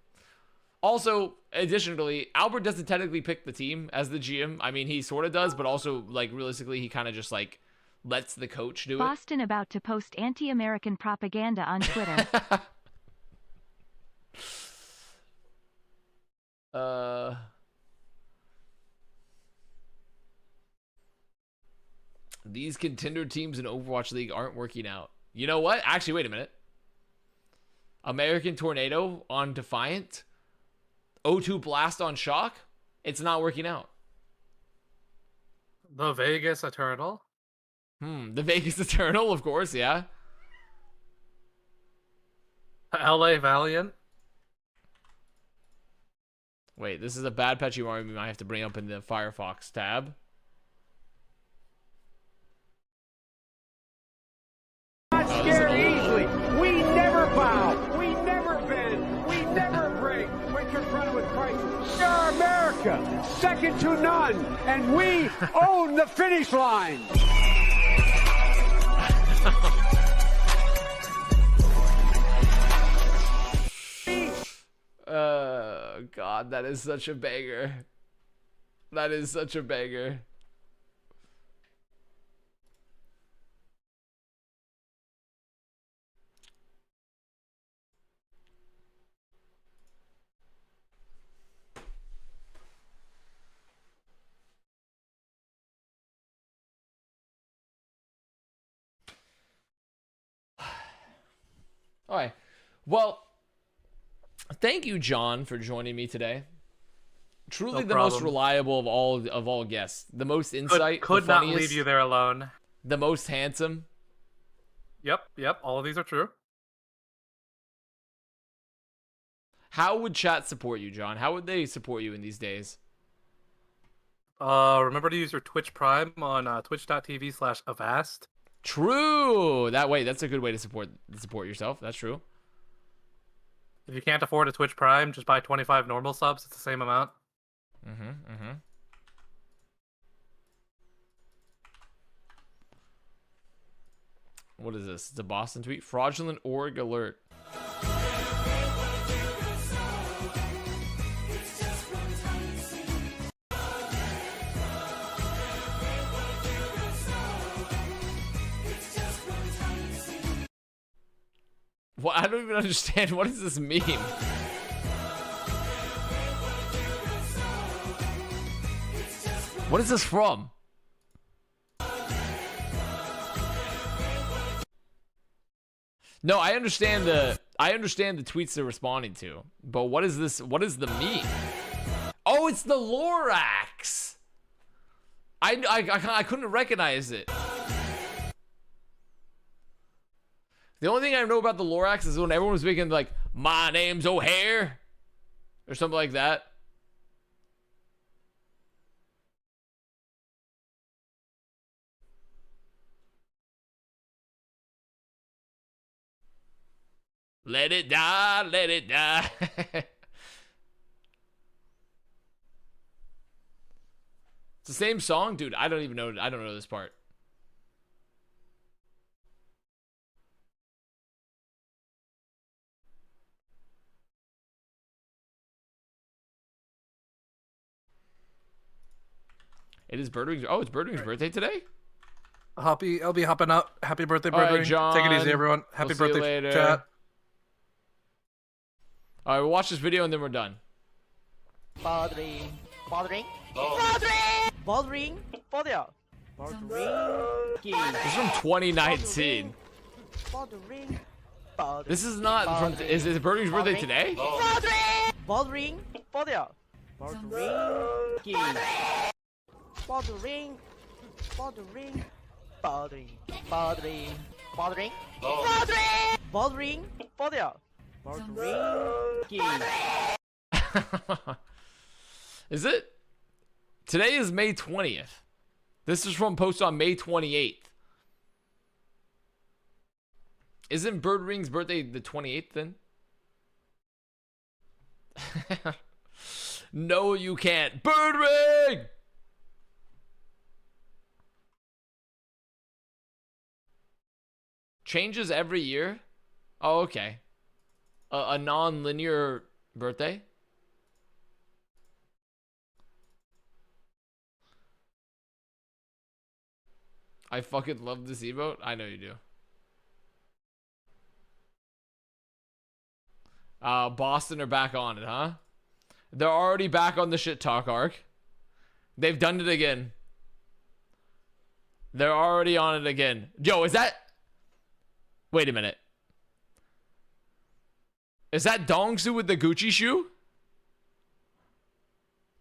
Also, additionally, Albert doesn't technically pick the team as the GM. I mean, he sort of does, but also, like, realistically, he kind of just, like, lets the coach do it. Boston about to post anti-American propaganda on Twitter. These contender teams in Overwatch League aren't working out. You know what? Actually, wait a minute. American Tornado on Defiant. O2 Blast on Shock. It's not working out. The Vegas Eternal. The Vegas Eternal, of course, yeah. LA Valiant. Wait, this is a bad patch you might have to bring up in the Firefox tab. Not scared easily. We never bow. We never bend. We never break. We're confronted with crisis. We are America, second to none, and we own the finish line. God, that is such a banger. That is such a banger. All right. Well, thank you, John, for joining me today. Truly No the most problem. reliable of all guests. The most insight. Could the not funniest, leave you there alone. The most handsome. Yep. All of these are true. How would chat support you, John? How would they support you in these days? Remember to use your Twitch Prime on twitch.tv/Avast. True. That's a good way to support yourself. That's true. If you can't afford a Twitch Prime, just buy 25 normal subs. It's the same amount. What is this? It's a Boston tweet. Fraudulent org alert. Well, I don't even understand. What does this mean? What is this from? No, I understand the tweets they're responding to, but what is this? What is the meme? Oh, it's the Lorax. I couldn't recognize it. The only thing I know about the Lorax is when everyone was making like, "My name's O'Hare," or something like that. Let it die, let it die. It's the same song, dude. I don't know this part. It is Birdwing's. Oh, it's Birdwing's birthday today? I'll be hopping out. Happy birthday, All right, Birdwing. John. Take it easy, everyone. Happy We'll see you birthday, later. chat. All right, we'll watch this video and then we're done. Bothering. Bothering? Bothering! Bothering? Bother. Bothering. This is from 2019. Bothering. Bothering. This is not from. Is it Birdwing's birthday today? Bothering. Bother. Bothering. Bothering. Bothering. Bothering. Bothering. Bothering. Bothering. Bothering. Bother. Bothering. Is it? Today is May 20th. This is from post on May 28th. Isn't Bird Ring's birthday the 28th then? No, you can't. Bird Ring! Changes every year? Oh, okay. A non-linear birthday? I fucking love this emote. I know you do. Boston are back on it, huh? They're already back on the shit talk arc. They've done it again. They're already on it again. Yo, is that... Wait a minute. Is that Dongsu with the Gucci shoe?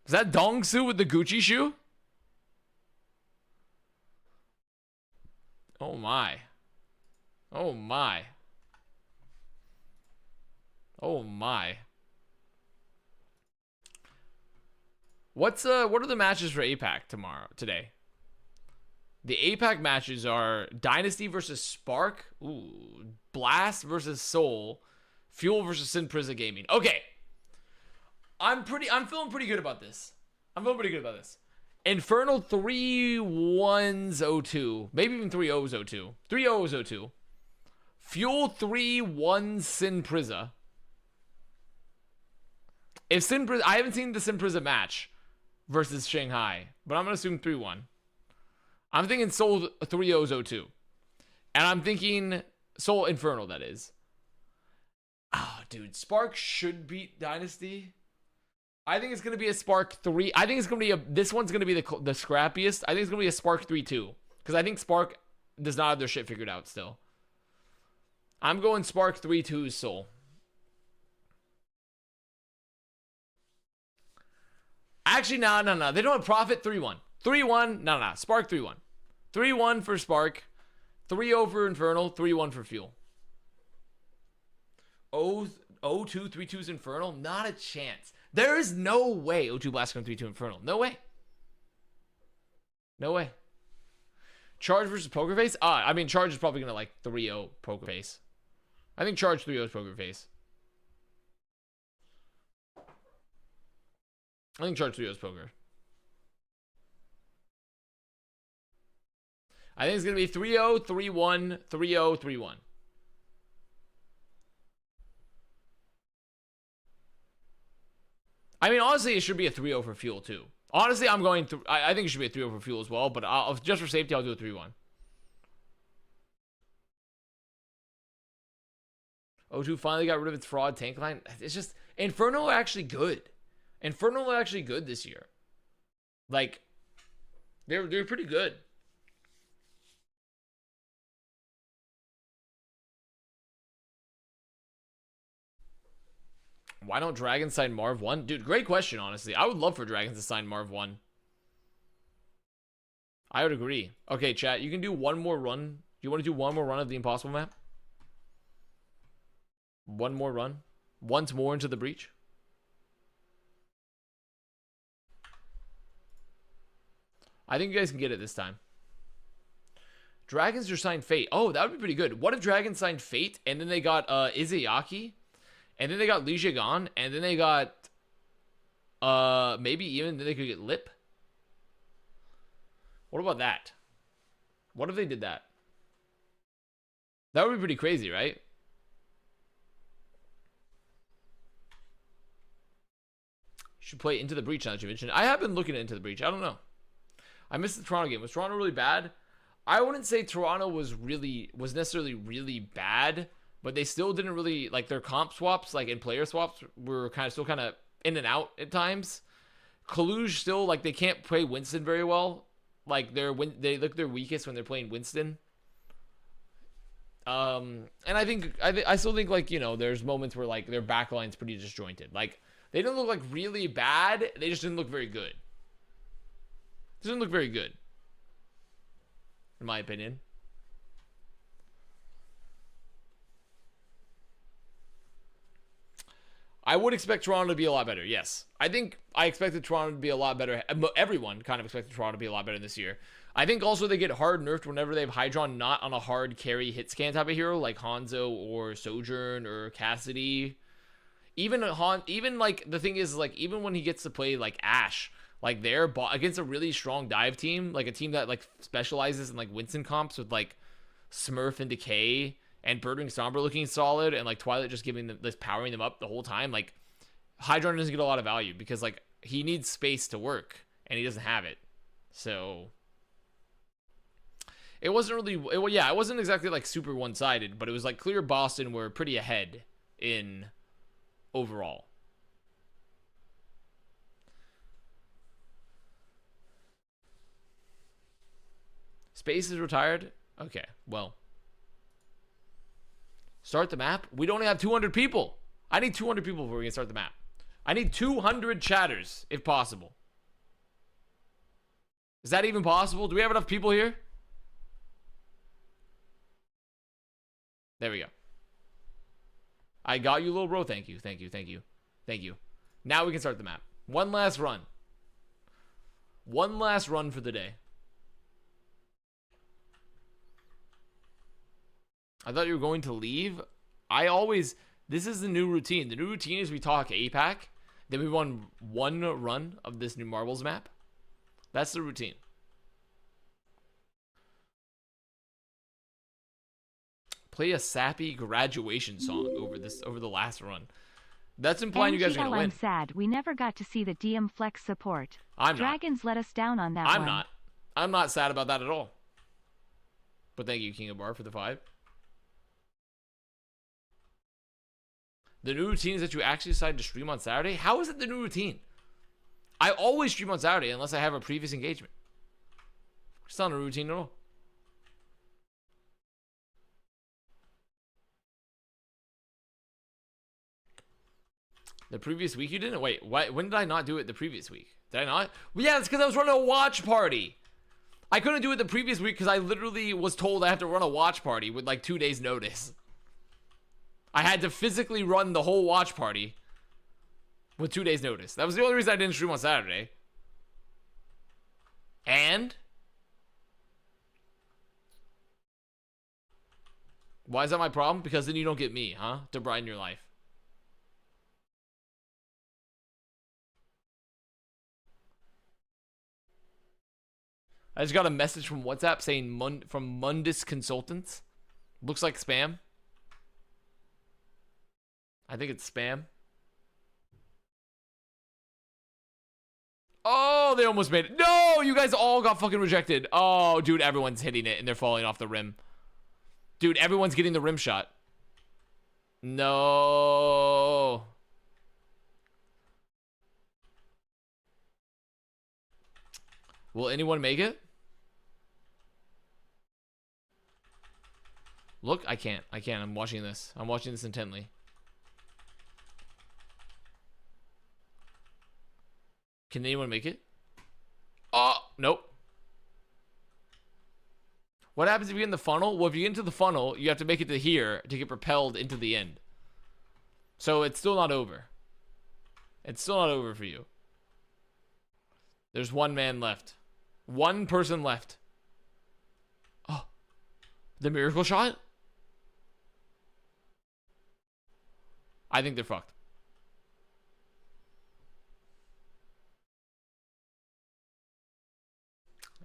Is that Dongsu with the Gucci shoe? Oh my. Oh my. Oh my. What are the matches for APAC today? The APAC matches are Dynasty versus Spark, Blast versus Soul, Fuel versus Sin Prison Gaming. Okay. I'm feeling pretty good about this. Infernal 3-1-0-2. Maybe even 3-0-0-2. 3-0-0-2. Fuel 3-1 Sin Prison. If Sin Prison, I haven't seen the Sin Prison match versus Shanghai, but I'm gonna assume 3-1. I'm thinking Soul 3-0-0-2. And I'm thinking Soul Infernal, that is. Oh, dude, Spark should beat Dynasty. I think it's going to be a Spark 3. I think it's going to be this one's going to be the scrappiest. I think it's going to be a Spark 3-2. Because I think Spark does not have their shit figured out still. I'm going Spark 3-2 Soul. Actually, no. They don't have Profit 3-1. 3-1. No. Spark 3-1. 3-1 for Spark. 3-0 for Infernal. 3-1 for Fuel. 0-2, 3-2's Infernal? Not a chance. There is no way O2 Blast going 3-2 Infernal. No way. No way. Charge versus Poker Face? I mean, Charge is probably going to like 3-0 Poker Face. I think Charge 3-0 is Poker Face. I think Charge 3-0 is Poker. I think it's going to be 3-0, 3-1, 3-0, 3-1. I mean, honestly, it should be a 3-0 for Fuel, too. Honestly, I think it should be a 3-0 for Fuel as well, but just for safety, I'll do a 3-1. O2 finally got rid of its fraud tank line. It's just, Inferno are actually good. Inferno are actually good this year. Like, they're pretty good. Why don't Dragons sign Marv 1? Dude, great question, honestly. I would love for Dragons to sign Marv 1. I would agree. Okay, chat, you can do one more run. You want to do one more run of the Impossible map? One more run? Once more into the breach? I think you guys can get it this time. Dragons are signed Fate. Oh, that would be pretty good. What if Dragons signed Fate and then they got Izayaki? And then they got Li Zhegan, and then they got, maybe even then they could get Lip. What about that? What if they did that? That would be pretty crazy, right? You should play Into the Breach now that you mentioned. I have been looking into the Breach. I don't know. I missed the Toronto game. Was Toronto really bad? I wouldn't say Toronto was necessarily really bad. But they still didn't really, like, their comp swaps, like, and player swaps were still kind of in and out at times. Kaluge still, like, they can't play Winston very well. Like, they look their weakest when they're playing Winston. And I still think, like, you know, there's moments where, like, their backline's pretty disjointed. Like, they didn't look, like, really bad. They just didn't look very good. Didn't look very good. In my opinion. I would expect Toronto to be a lot better. Yes. I think I expected Toronto to be a lot better. Everyone kind of expected Toronto to be a lot better this year. I think also they get hard nerfed whenever they have Hydron not on a hard carry hit scan type of hero like Hanzo or Sojourn or Cassidy. Even like the thing is like even when he gets to play like Ashe, like they're against a really strong dive team, like a team that like specializes in like Winston comps with like Smurf and Decay and Birdwing Sombra looking solid and like Twilight just giving them this powering them up the whole time. Like Hydron doesn't get a lot of value because like he needs space to work and he doesn't have it. So it wasn't really it wasn't exactly like super one-sided, but it was like clear Boston were pretty ahead in overall. Space is retired? Okay, well. Start the map? We don't have 200 people. I need 200 people before we can start the map. I need 200 chatters, if possible. Is that even possible? Do we have enough people here? There we go. I got you, little bro. Thank you, thank you, thank you. Thank you. Now we can start the map. One last run. One last run for the day. I thought you were going to leave. This is the new routine. The new routine is we talk APAC, then we run one run of this new Marbles map. That's the routine. Play a sappy graduation song over the last run. That's implying you guys are gonna win. I'm sad we never got to see the DM Flex support. Dragons let us down on that one. I'm not sad about that at all. But thank you, King of Bar, for the 5. The new routine is that you actually decide to stream on Saturday? How is it the new routine? I always stream on Saturday unless I have a previous engagement. It's not a routine at all. The previous week you didn't? Wait, when did I not do it the previous week? Did I not? Well, yeah, it's because I was running a watch party. I couldn't do it the previous week because I literally was told I have to run a watch party with like 2 days notice. I had to physically run the whole watch party with 2 days notice. That was the only reason I didn't stream on Saturday. And why is that my problem? Because then you don't get me, huh? To brighten your life. I just got a message from WhatsApp saying from Mundus Consultants. Looks like spam. I think it's spam. Oh, they almost made it. No, you guys all got fucking rejected. Oh, dude, everyone's hitting it and they're falling off the rim. Dude, everyone's getting the rim shot. No. Will anyone make it? Look, I can't. I'm watching this. I'm watching this intently. Can anyone make it? Oh, nope. What happens if you get in the funnel? Well, if you get into the funnel, you have to make it to here to get propelled into the end. So it's still not over. It's still not over for you. There's one man left. One person left. Oh. The miracle shot? I think they're fucked.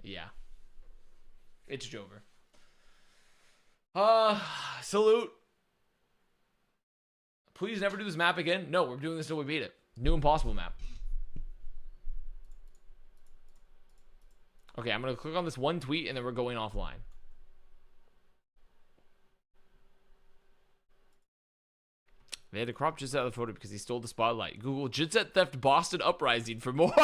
Yeah. It's Jover. Salute. Please never do this map again. No, we're doing this till we beat it. New impossible map. Okay, I'm going to click on this one tweet and then we're going offline. They had to crop Jitset out of the photo because he stole the spotlight. Google Jitset theft Boston Uprising for more.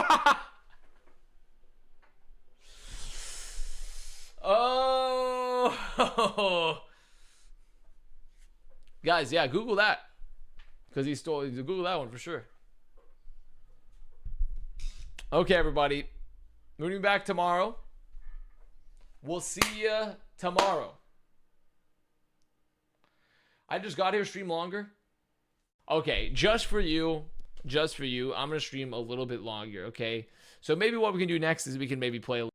Oh. Guys, yeah, Google that. Because he stole, Google that one for sure. Okay, everybody. Moving back tomorrow. We'll see you tomorrow. I just got here, stream longer. Okay, just for you, I'm gonna stream a little bit longer. Okay, so maybe what we can do next is we can maybe play a